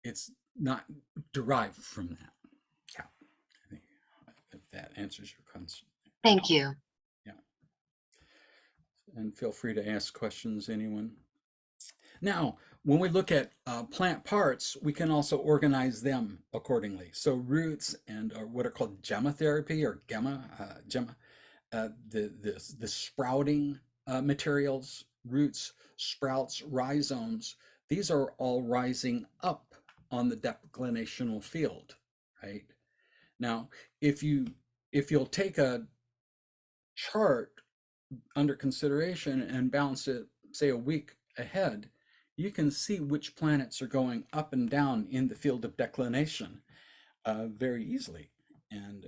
it's not derived from that. Yeah, I think if that answers your question. Thank you. Yeah, and feel free to ask questions, anyone. Now, when we look at plant parts, we can also organize them accordingly. So roots and what are called gemma therapy or gemma, the sprouting materials, roots, sprouts, rhizomes, these are all rising up on the declinational field, right? Now, if you'll take a chart under consideration and bounce it, say, a week ahead, you can see which planets are going up and down in the field of declination very easily. And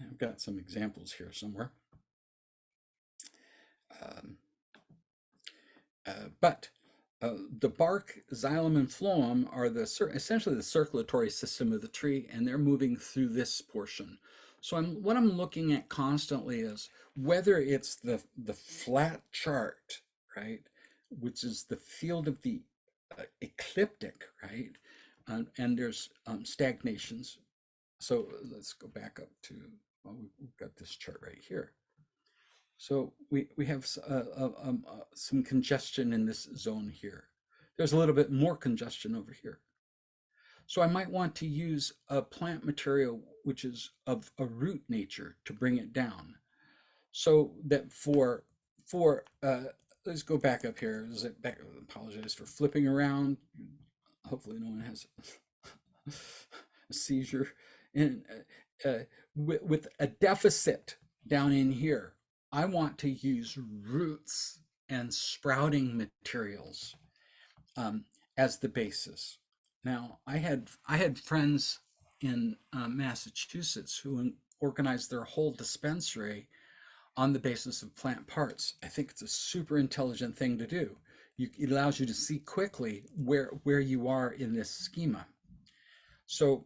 I've got some examples here somewhere. But The bark, xylem, and phloem are essentially the circulatory system of the tree, and they're moving through this portion. So what I'm looking at constantly is whether it's the flat chart, right, which is the field of the ecliptic, right, and there's stagnations. So let's go back up to, well, we've got this chart right here. So we have some congestion in this zone here. There's a little bit more congestion over here. So I might want to use a plant material which is of a root nature to bring it down. So that let's go back up here. Apologize for flipping around. Hopefully no one has a seizure. And with a deficit down in here, I want to use roots and sprouting materials as the basis. Now, I had friends in Massachusetts who organized their whole dispensary on the basis of plant parts. I think it's a super intelligent thing to do. It allows you to see quickly where you are in this schema. So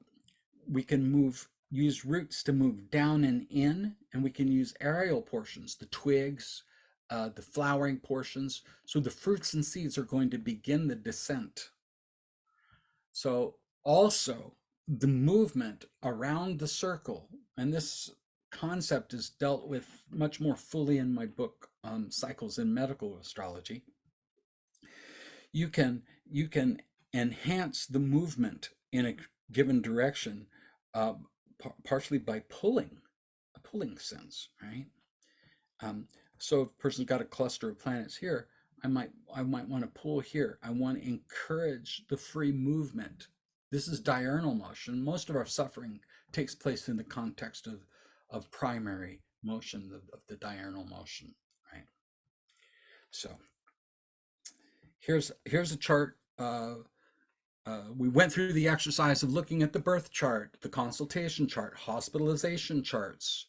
we can use roots to move down and in, and we can use aerial portions, the twigs, the flowering portions. So the fruits and seeds are going to begin the descent. So also the movement around the circle, and this concept is dealt with much more fully in my book, Cycles in Medical Astrology. You can enhance the movement in a given direction, partially by a pulling sense, right? So if a person's got a cluster of planets here, I might want to pull here. I want to encourage the free movement. This is diurnal motion. Most of our suffering takes place in the context of primary motion, of the diurnal motion, right? So here's a chart. We went through the exercise of looking at the birth chart, the consultation chart, hospitalization charts.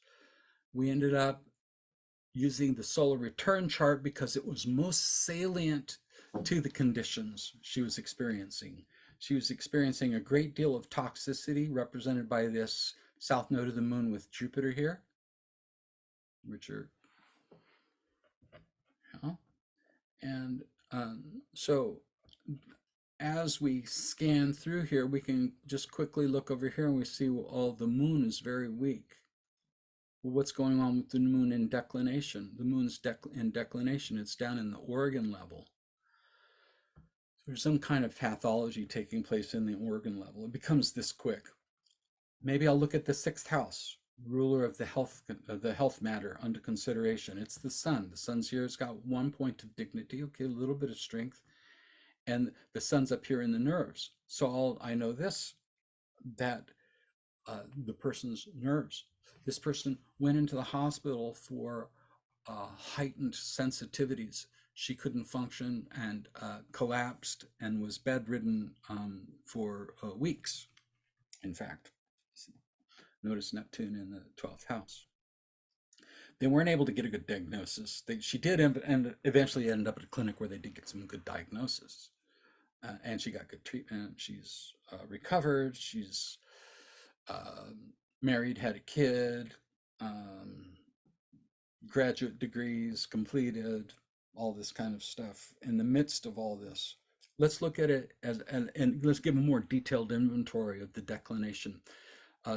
We ended up using the solar return chart because it was most salient to the conditions she was experiencing. She was experiencing a great deal of toxicity represented by this south node of the moon with Jupiter here, which are, and so as we scan through here, we can just quickly look over here and we see, well, the moon is very weak. Well, what's going on with the moon in declination? The moon's in declination. It's down in the organ level. There's some kind of pathology taking place in the organ level. It becomes this quick. Maybe I'll look at the sixth house, ruler of the health matter under consideration. It's the sun. The sun's here. It's got 1 point of dignity. Okay, a little bit of strength. And the sun's up here in the nerves. So I know this, that the person's nerves. This person went into the hospital for heightened sensitivities. She couldn't function and collapsed and was bedridden for weeks. In fact, notice Neptune in the 12th house. They weren't able to get a good diagnosis. She did eventually end up at a clinic where they did get some good diagnosis. And she got good treatment. She's recovered. She's married, had a kid, graduate degrees completed, all this kind of stuff. In the midst of all this, let's look at it and let's give a more detailed inventory of the declination.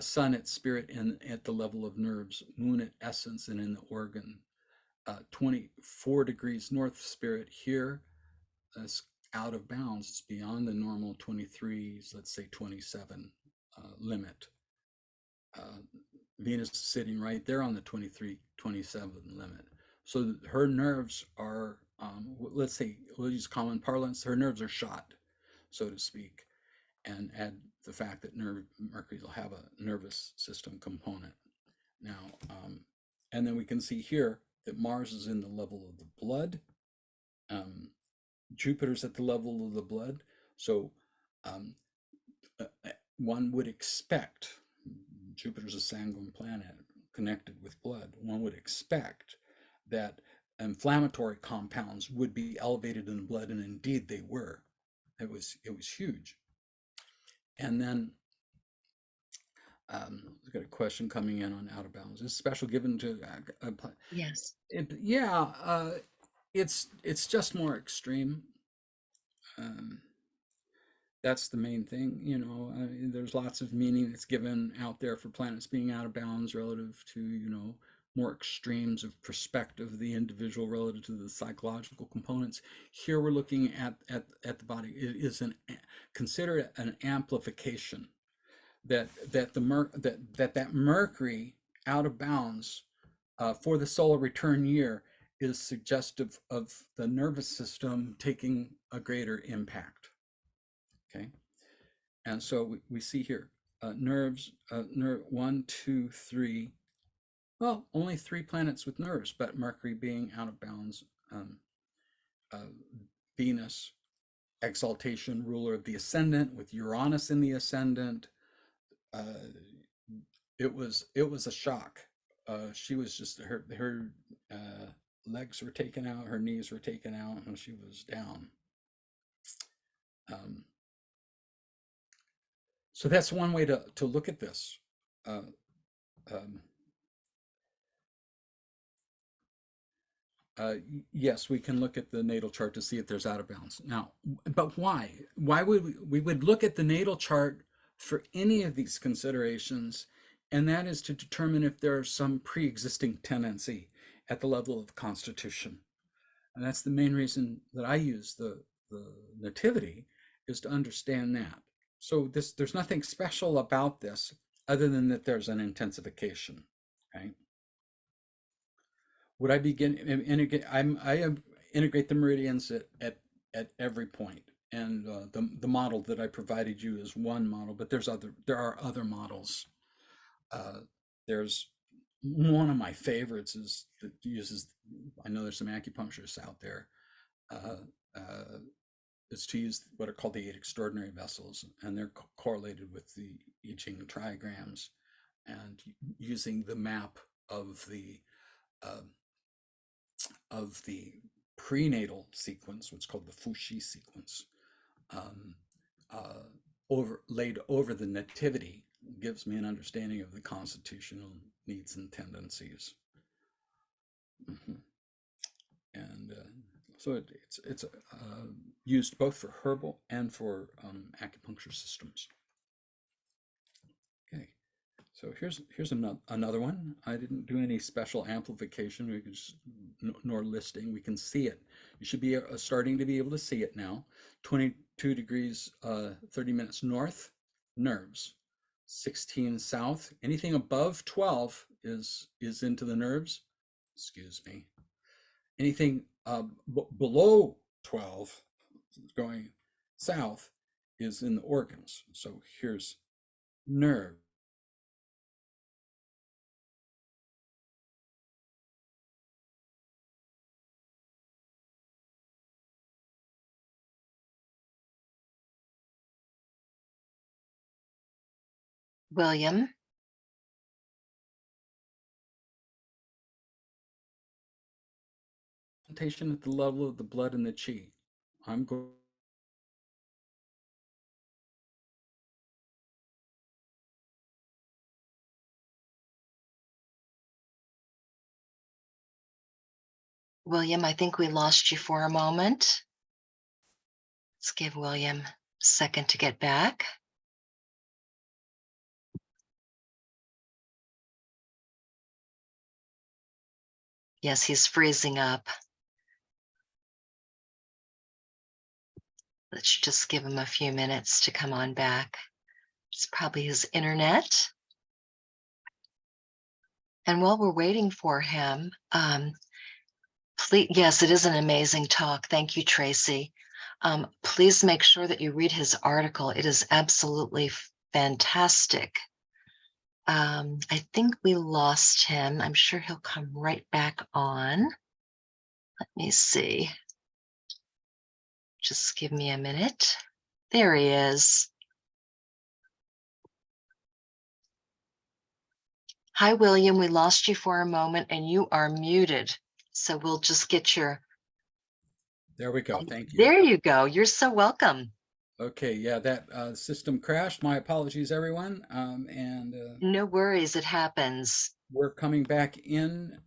Sun at spirit and at the level of nerves, moon at essence and in the organ. 24 degrees north spirit here. That's out of bounds. It's beyond the normal 23s, let's say 27 limit. Venus is sitting right there on the 23, 27 limit. So her nerves are, let's say, we'll use common parlance, her nerves are shot, so to speak, and add the fact that Mercury will have a nervous system component. Now, and then we can see here that Mars is in the level of the blood. Jupiter's at the level of the blood. So one would expect, Jupiter's a sanguine planet connected with blood, one would expect that inflammatory compounds would be elevated in the blood, and indeed they were. It was huge. And then we've got a question coming in on out of bounds. Is special given to Yes. It's just more extreme. That's the main thing, you know. I mean, there's lots of meaning that's given out there for planets being out of bounds relative to, you know, more extremes of perspective of the individual relative to the psychological components. Here we're looking at the body. It is consider it an amplification that that Mercury out of bounds for the solar return year is suggestive of the nervous system taking a greater impact. Okay, and so we see here nerves, nerve 1, 2, 3. Well, only 3 planets with nerves, but Mercury being out of bounds, Venus, exaltation, ruler of the ascendant, with Uranus in the ascendant. It was a shock. She was just her legs were taken out, her knees were taken out, and she was down. So that's one way to look at this. Yes, we can look at the natal chart to see if there's out of bounds. Now, but why? Why would we would look at the natal chart for any of these considerations, and that is to determine if there's some pre-existing tendency at the level of the constitution. And that's the main reason that I use the nativity, is to understand that. So there's nothing special about this other than that there's an intensification, right? Would I begin integrate? I integrate the meridians at every point, and the model that I provided you is one model, but there are other models. There's one of my favorites is that uses. I know there's some acupuncturists out there. Is to use what are called the 8 extraordinary vessels, and they're correlated with the I Ching trigrams, and using the map of the prenatal sequence, what's called the Fuxi sequence, laid over the nativity, gives me an understanding of the constitutional needs and tendencies. And so it's used both for herbal and for acupuncture systems. Okay, so here's another one. I didn't do any special amplification. We can just, nor listing. We can see it. You should be starting to be able to see it now. 22 degrees, 30 minutes north, nerves. 16 south. Anything above 12 is into the nerves. Excuse me. Anything below 12, going south, is in the organs. So here's nerve. William. At the level of the blood and the chi. I'm going. William, I think we lost you for a moment. Let's give William a second to get back. Yes, he's freezing up. Let's just give him a few minutes to come on back. It's probably his internet. And while we're waiting for him, please, yes, it is an amazing talk. Thank you, Tracy. Please make sure that you read his article. It is absolutely fantastic. I think we lost him. I'm sure he'll come right back on. Let me see. Just give me a minute. There he is. Hi, William. We lost you for a moment and you are muted. So we'll just get your, There we go. Thank you. there you go. You're so welcome. Okay, yeah, that system crashed. My apologies, everyone. And No worries, it happens. we're coming back in.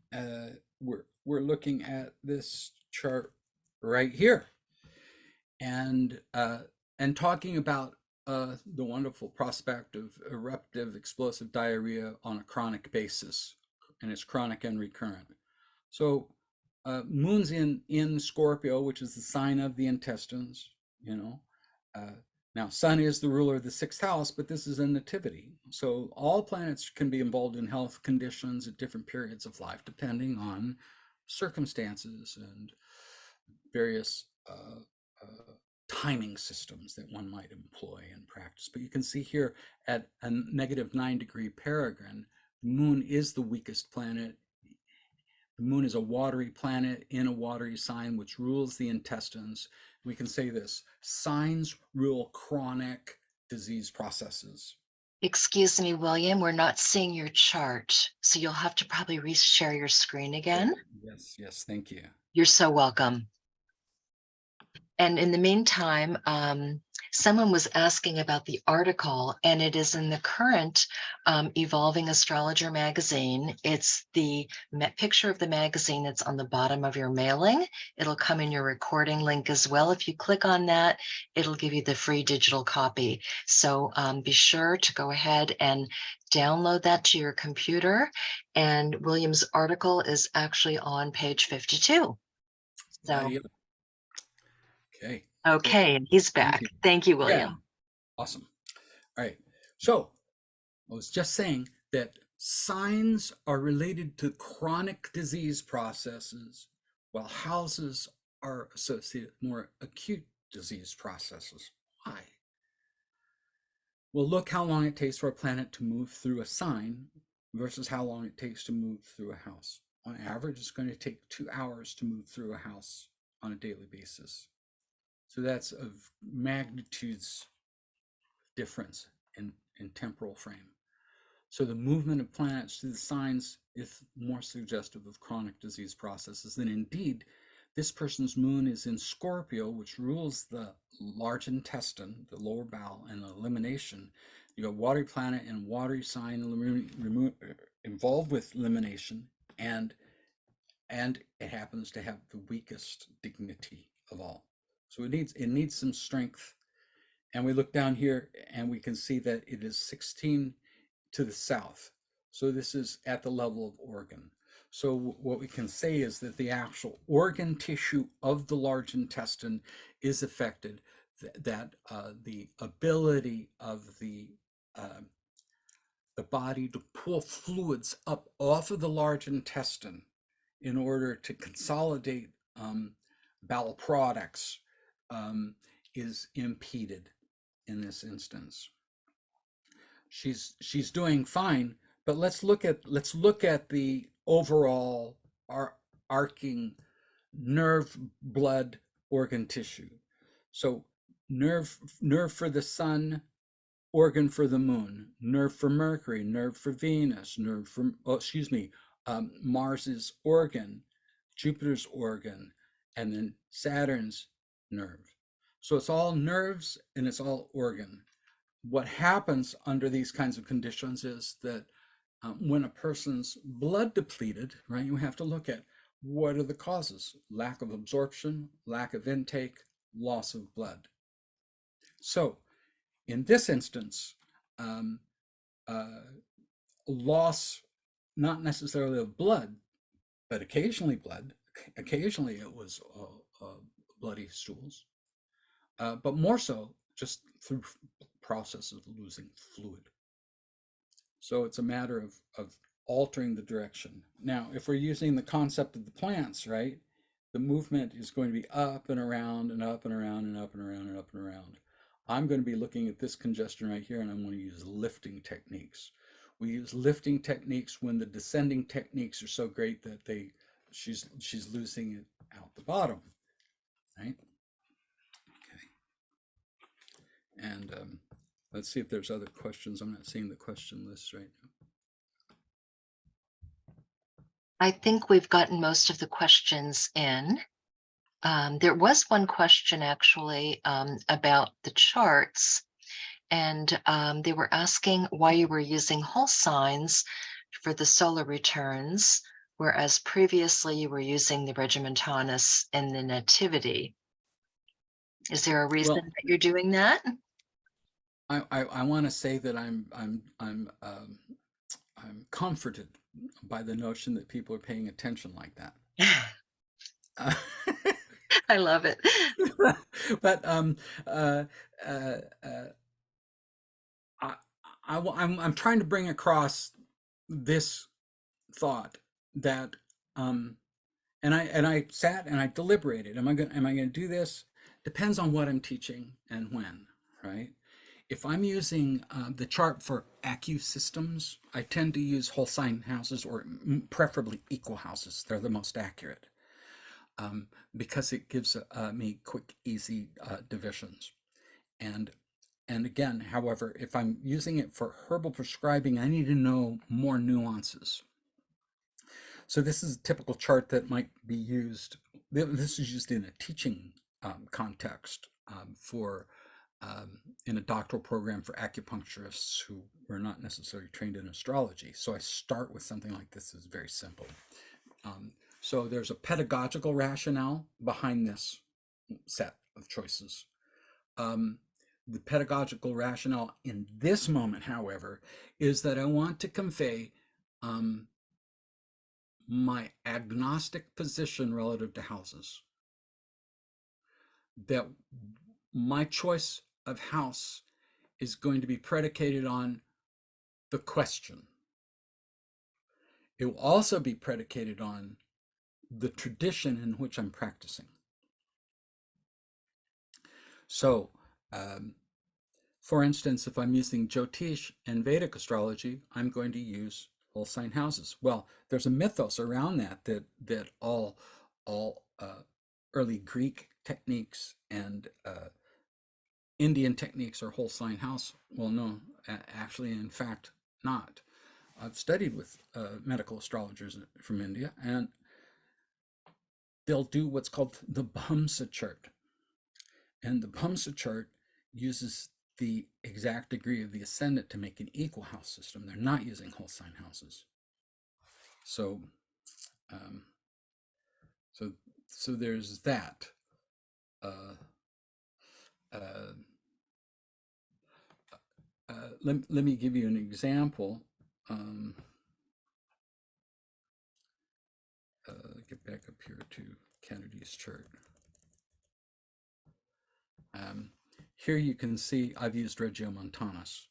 We're looking at this chart right here, and talking about the wonderful prospect of eruptive explosive diarrhea on a chronic basis, and it's chronic and recurrent. So moon's in Scorpio, which is the sign of the intestines. You know, uh, now Sun is the ruler of the sixth house, but this is a nativity. So all planets can be involved in health conditions at different periods of life, depending on circumstances and various timing systems that one might employ in practice. But you can see here at a -9 degree peregrine, the moon is the weakest planet. The moon is a watery planet in a watery sign, which rules the intestines. We can say this: signs rule chronic disease processes. Excuse me, William, we're not seeing your chart. So you'll have to probably re-share your screen again. Yes, yes, thank you. You're so welcome. And in the meantime, someone was asking about the article, and it is in the current Evolving Astrologer magazine. It's the picture of the magazine that's on the bottom of your mailing. It'll come in your recording link as well. If you click on that, it'll give you the free digital copy. So be sure to go ahead and download that to your computer. And William's article is actually on page 52. So. Okay. Okay, and he's Thank back. you. Thank you, Yeah, William. awesome. All right. So I was just saying that signs are related to chronic disease processes, while houses are associated with more acute disease processes. Why? Well, look how long it takes for a planet to move through a sign versus how long it takes to move through a house. On average, it's going to take 2 hours to move through a house on a daily basis. So that's of magnitudes difference in temporal frame. So the movement of planets through the signs is more suggestive of chronic disease processes. And indeed, this person's moon is in Scorpio, which rules the large intestine, the lower bowel, and elimination. You got watery planet and watery sign involved with elimination, and it happens to have the weakest dignity of all. So it needs some strength. And we look down here and we can see that it is 16 to the south. So this is at the level of organ. So what we can say is that the actual organ tissue of the large intestine is affected, that the ability of the body to pull fluids up off of the large intestine in order to consolidate bowel products is impeded in this instance. She's doing fine, but let's look at the overall arcing nerve, blood, organ tissue. So nerve for the sun, organ for the moon, nerve for Mercury, nerve for Venus, nerve for Mars's organ, Jupiter's organ, and then Saturn's nerve. So it's all nerves and it's all organ. What happens under these kinds of conditions is that when a person's blood depleted, right, you have to look at what are the causes: lack of absorption, lack of intake, loss of blood. So in this instance, um, loss not necessarily of blood, but occasionally blood. Occasionally it was bloody stools, but more so just through process of losing fluid. So it's a matter of altering the direction. Now, if we're using the concept of the plants, right, the movement is going to be up and around and up and around and up and around and up and around. I'm going to be looking at this congestion right here, and I'm going to use lifting techniques. We use lifting techniques when the descending techniques are so great that she's losing it out the bottom, right? Okay. And let's see if there's other questions. I'm not seeing the question list right now. I think we've gotten most of the questions in. There was one question actually about the charts, and they were asking why you were using whole signs for the solar returns, whereas previously you were using the regimentanus and the nativity. Is there a reason Well, that you're doing that? I want to say that I'm comforted by the notion that people are paying attention like that. Uh, I love it. but uh, uh, uh, I, I'm trying to bring across this thought that and I sat and I deliberated. Am I going to do this? Depends on what I'm teaching and when, right? If I'm using the chart for acu systems, I tend to use whole sign houses or preferably equal houses. They're the most accurate because it gives me quick, easy divisions. And and again, however, if I'm using it for herbal prescribing, I need to know more nuances. So this is a typical chart that might be used. This is used in a teaching context for in a doctoral program for acupuncturists who were not necessarily trained in astrology. So I start with something like this. It's very simple. Um, so there's a pedagogical rationale behind this set of choices. Um, the pedagogical rationale in this moment, however, is that I want to convey um, my agnostic position relative to houses. That my choice of house is going to be predicated on the question. It will also be predicated on the tradition in which I'm practicing. So, um, for instance, if I'm using Jyotish and Vedic astrology, I'm going to use whole sign houses. Well, there's a mythos around that all early Greek techniques and Indian techniques are whole sign house. Well, no, actually, in fact, not. I've studied with medical astrologers from India, and they'll do what's called the Bhamsa chart. And the Bhamsa chart uses the exact degree of the ascendant to make an equal house system. They're not using whole sign houses. So, um, so, so there's that. Uh, uh, let me give you an example. Um, get back up here to Kennedy's chart. Here you can see I've used Regiomontanus.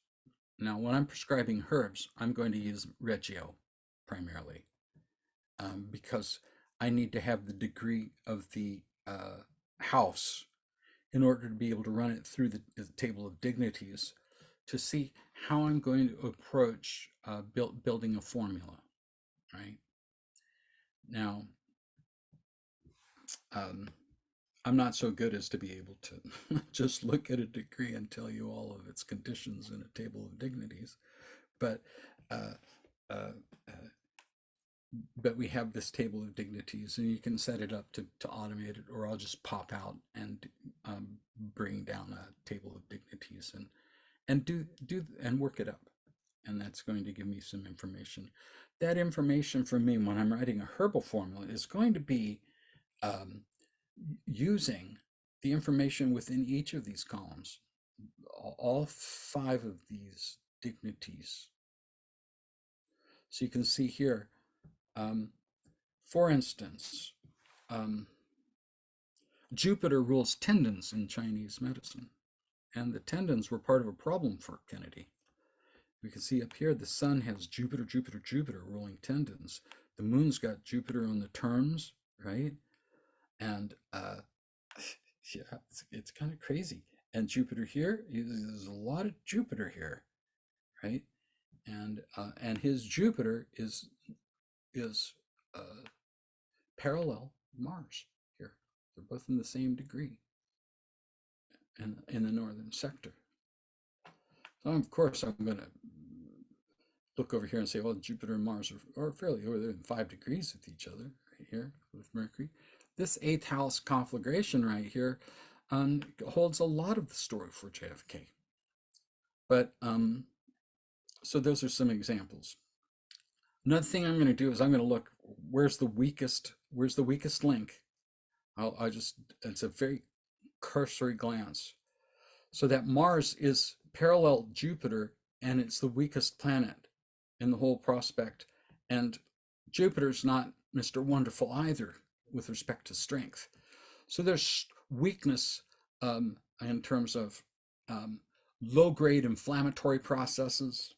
Now, when I'm prescribing herbs, I'm going to use Regio primarily because I need to have the degree of the house in order to be able to run it through the table of dignities to see how I'm going to approach building a formula, right? Now, um, I'm not so good as to be able to just look at a degree and tell you all of its conditions in a table of dignities, but uh, uh, uh, but we have this table of dignities, and you can set it up to automate it, or I'll just pop out and bring down a table of dignities and do and work it up, and that's going to give me some information. That information for me when I'm writing a herbal formula is going to be um, using the information within each of these columns, all five of these dignities. So you can see here, um, for instance, um, Jupiter rules tendons in Chinese medicine, and the tendons were part of a problem for Kennedy. We can see up here the sun has Jupiter, Jupiter, Jupiter ruling tendons. The moon's got Jupiter on the terms, right? And yeah, it's kind of crazy. And Jupiter here, there's a lot of Jupiter here, right? And his Jupiter is parallel Mars here. They're both in the same degree in the northern sector. So of course I'm going to look over here and say, well, Jupiter and Mars are fairly within 5 degrees with each other right here with Mercury. This eighth house conflagration right here holds a lot of the story for JFK. But so those are some examples. Another thing I'm going to do is I'm going to look where's the weakest link. I just, it's a very cursory glance. So that Mars is parallel Jupiter and it's the weakest planet in the whole prospect. And Jupiter's not Mr. Wonderful either with respect to strength. So there's weakness in terms of low-grade inflammatory processes.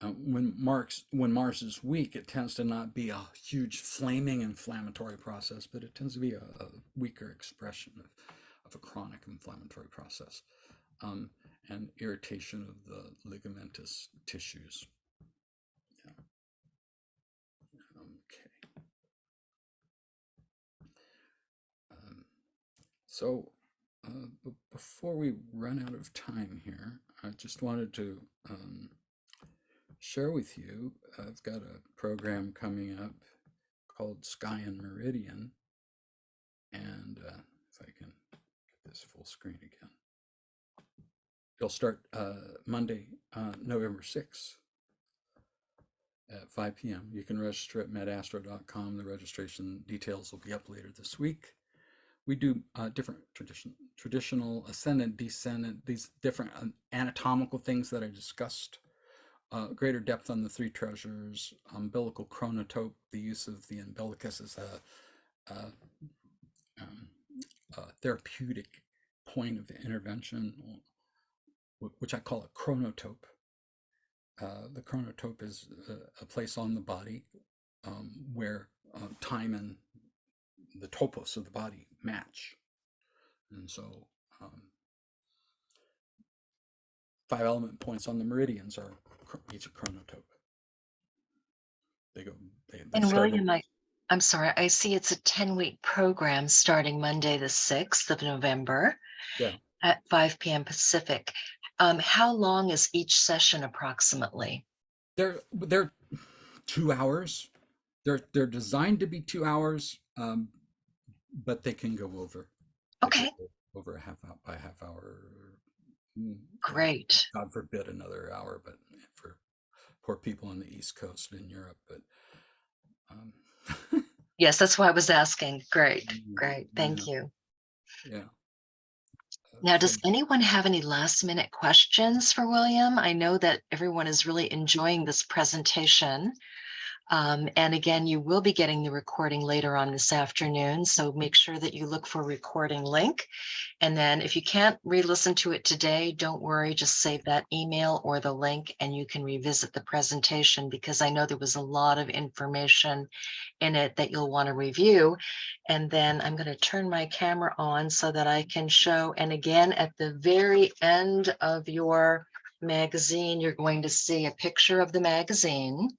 When Mars is weak, it tends to not be a huge flaming inflammatory process, but it tends to be a weaker expression of a chronic inflammatory process and irritation of the ligamentous tissues. Yeah. Okay. So before we run out of time here, I just wanted to share with you, I've got a program coming up called Sky and Meridian. And if I can get this full screen again, it'll start Monday, November 6th at 5 p.m. You can register at medastro.com. The registration details will be up later this week. We do different traditional ascendant, descendant, these different anatomical things that I discussed. Greater depth on the three treasures, umbilical chronotope, the use of the umbilicus as a therapeutic point of intervention, which I call a chronotope. The chronotope is a place on the body where time and the topos of the body match. And so 5 element points on the meridians are each a chronotope. They And start. William, I'm sorry, I see it's a 10-week program starting Monday, the 6th of November at 5 p.m. Pacific. How long is each session approximately? They're 2 hours. They're designed to be 2 hours, but they can go over. Okay. Over a half hour. Great. God forbid another hour, but for poor people on the East Coast in Europe. But yes, that's why I was asking. Great. Thank you. Yeah. Now, does anyone have any last minute questions for William? I know that everyone is really enjoying this presentation. And again, you will be getting the recording later on this afternoon. So make sure that you look for recording link. And then if you can't re-listen to it today, don't worry, just save that email or the link and you can revisit the presentation, because I know there was a lot of information in it that you'll want to review. And then I'm going to turn my camera on so that I can show. And again, at the very end of your magazine, you're going to see a picture of the magazine.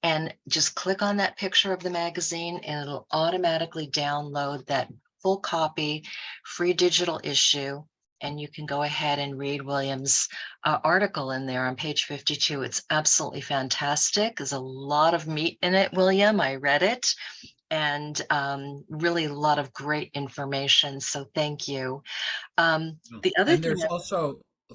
And just click on that picture of the magazine and it'll automatically download that full copy, free digital issue. And you can go ahead and read William's article in there on page 52. It's absolutely fantastic. There's a lot of meat in it, William. I read it, and really a lot of great information. So thank you. The other and thing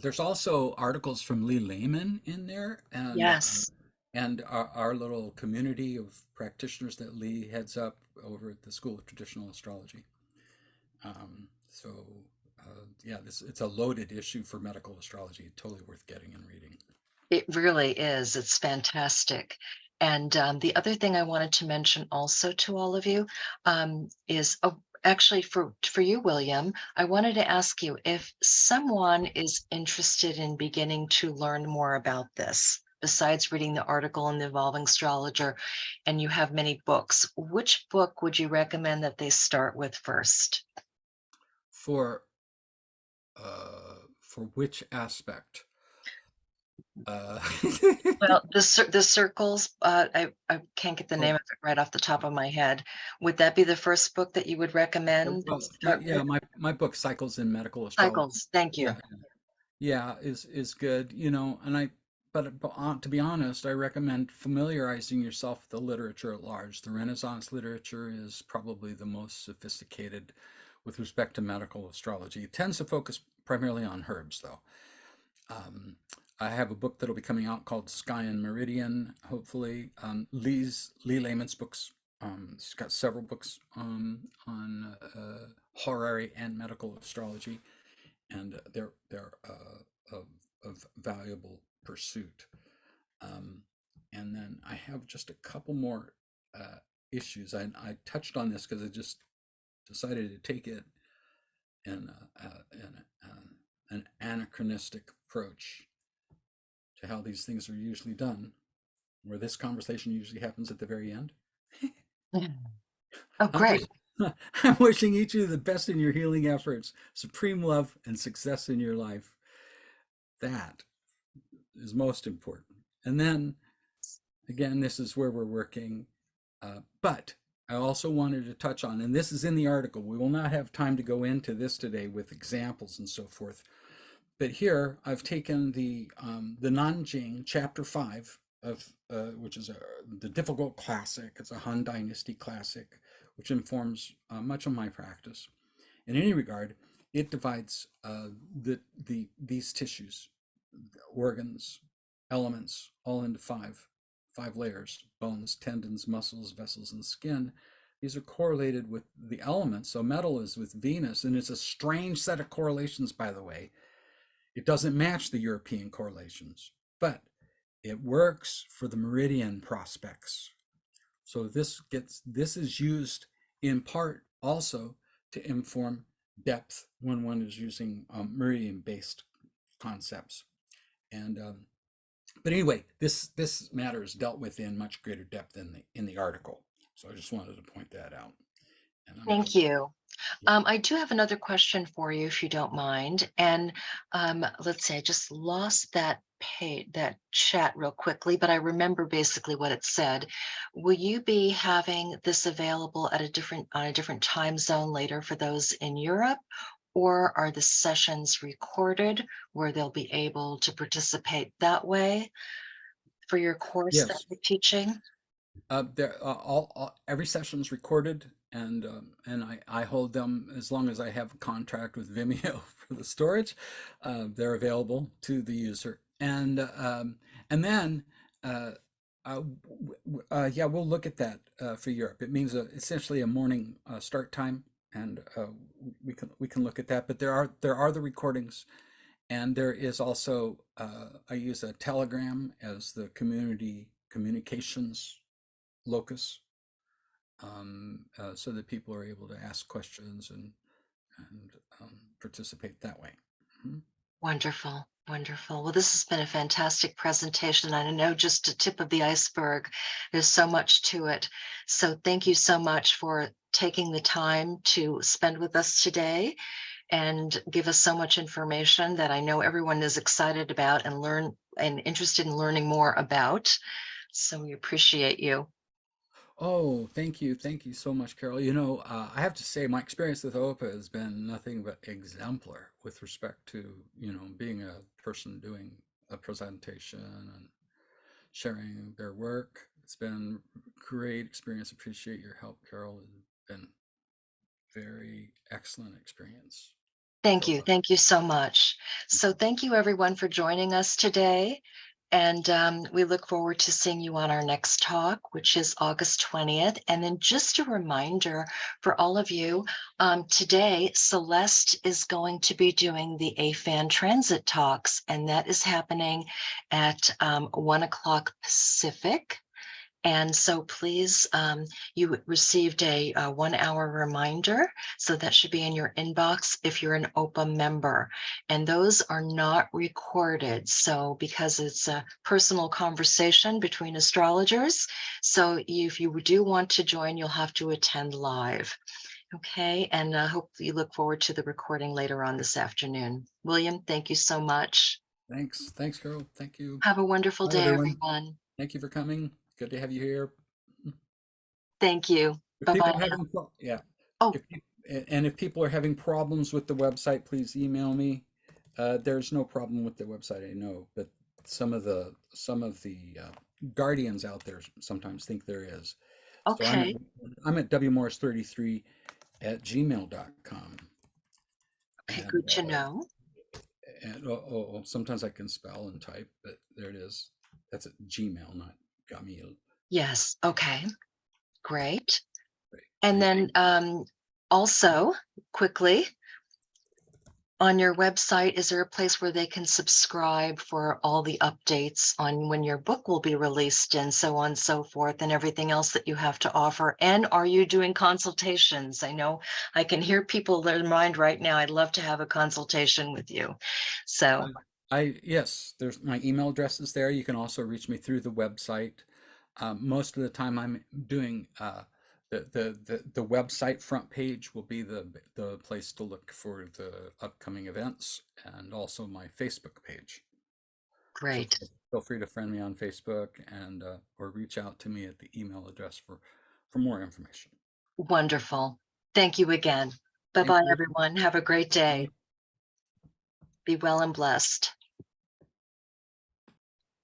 there's also articles from Lee Lehman in there, and yes. And our little community of practitioners that Lee heads up over at the School of Traditional Astrology. It's a loaded issue for medical astrology. Totally worth getting and reading. It really is. It's fantastic. And the other thing I wanted to mention also to all of you is actually for you, William, I wanted to ask you if someone is interested in beginning to learn more about this, besides reading the article in the Evolving Astrologer, and you have many books, which book would you recommend that they start with first? For which aspect? Well, the circles, I can't get the name of it right off the top of my head. Would that be the first book that you would recommend? My book, Cycles in Medical Astrology. Cycles, thank you. Yeah, is good, and to be honest, I recommend familiarizing yourself with the literature at large. The Renaissance literature is probably the most sophisticated with respect to medical astrology. It tends to focus primarily on herbs, though. Um, I have a book that'll be coming out called Sky and Meridian, hopefully. Lee Lehman's books. He's got several books on horary and medical astrology, and they're of valuable pursuit. Um, and then I have just a couple more issues. I touched on this because I just decided to take it in, an anachronistic approach to how these things are usually done, where this conversation usually happens at the very end. Yeah. Oh, I'm, great. wish, I'm wishing each of you the best in your healing efforts, supreme love, and success in your life. That is most important. And then, again, this is where we're working. But I also wanted to touch on, and this is in the article, we will not have time to go into this today with examples and so forth. But here I've taken the Nanjing chapter 5 of which is the difficult classic. It's a Han Dynasty classic, which informs much of my practice. In any regard, it divides these tissues, organs, elements, all into five layers: bones, tendons, muscles, vessels, and skin. These are correlated with the elements. So metal is with Venus, and it's a strange set of correlations, by the way. It doesn't match the European correlations, but it works for the meridian prospects. So this is used in part also to inform depth when one is using meridian-based concepts. And but anyway, this matter is dealt with in much greater depth in the article. So I just wanted to point that out. And I'm Thank going. you. Yeah. I do have another question for you, if you don't mind. And let's see, I just lost that page, that chat real quickly, but I remember basically what it said. Will you be having this available at on a different time zone later for those in Europe? Or are the sessions recorded where they'll be able to participate that way for your course that Yes. you're teaching? Every session is recorded, and I hold them as long as I have a contract with Vimeo for the storage. They're available to the user, and then yeah, we'll look at that for Europe. It means essentially a morning start time, and we can look at that. But there are the recordings, and there is also I use a Telegram as the community communications locus, so that people are able to ask questions and participate that way. Mhm. Wonderful, wonderful. Well, this has been a fantastic presentation. And I know just a tip of the iceberg. There's so much to it. So thank you so much for taking the time to spend with us today and give us so much information that I know everyone is excited about and interested in learning more about. So we appreciate you. Oh, thank you so much, Carol. I have to say my experience with OPA has been nothing but exemplar with respect to being a person doing a presentation and sharing their work. It's been a great experience. Appreciate your help, Carol. It's been very excellent experience Thank for you. us. Thank you so much. So thank you everyone for joining us today. And we look forward to seeing you on our next talk, which is August 20th. And then just a reminder for all of you, today Celeste is going to be doing the AFAN transit talks, and that is happening at 1 o'clock Pacific. And so please, you received a 1 hour reminder. So that should be in your inbox if you're an OPA member. And those are not recorded. So because it's a personal conversation between astrologers. So if you do want to join, you'll have to attend live. Okay. And I hope you look forward to the recording later on this afternoon. William, thank you so much. Thanks, Carol. Thank you. Have a wonderful Bye, day, everyone. everyone. Thank you for coming. Good to have you here. Thank you. If Bye people bye are now. having, yeah, Oh, if and if people are having problems with the website, please email me. There's no problem with the website, I know, but some of the guardians out there sometimes think there is. So Okay. I'm at wmorris33 at gmail.com. Okay, And, good to know. sometimes I can spell and type, but there it is. That's at Gmail, not Gamil. Yes. Okay, great. Right. And Thank you. then also, quickly, on your website, is there a place where they can subscribe for all the updates on when your book will be released and so on and so forth and everything else that you have to offer? And are you doing consultations? I know I can hear people in their mind right now. I'd love to have a consultation with you. So Yes, there's my email address is there. You can also reach me through the website. Most of the time, I'm doing the website front page will be the place to look for the upcoming events, and also my Facebook page. So great. feel free to friend me on Facebook and or reach out to me at the email address for more information. Wonderful. Thank you again. Thank Bye-bye, you. everyone. Have a great day. Be well and blessed.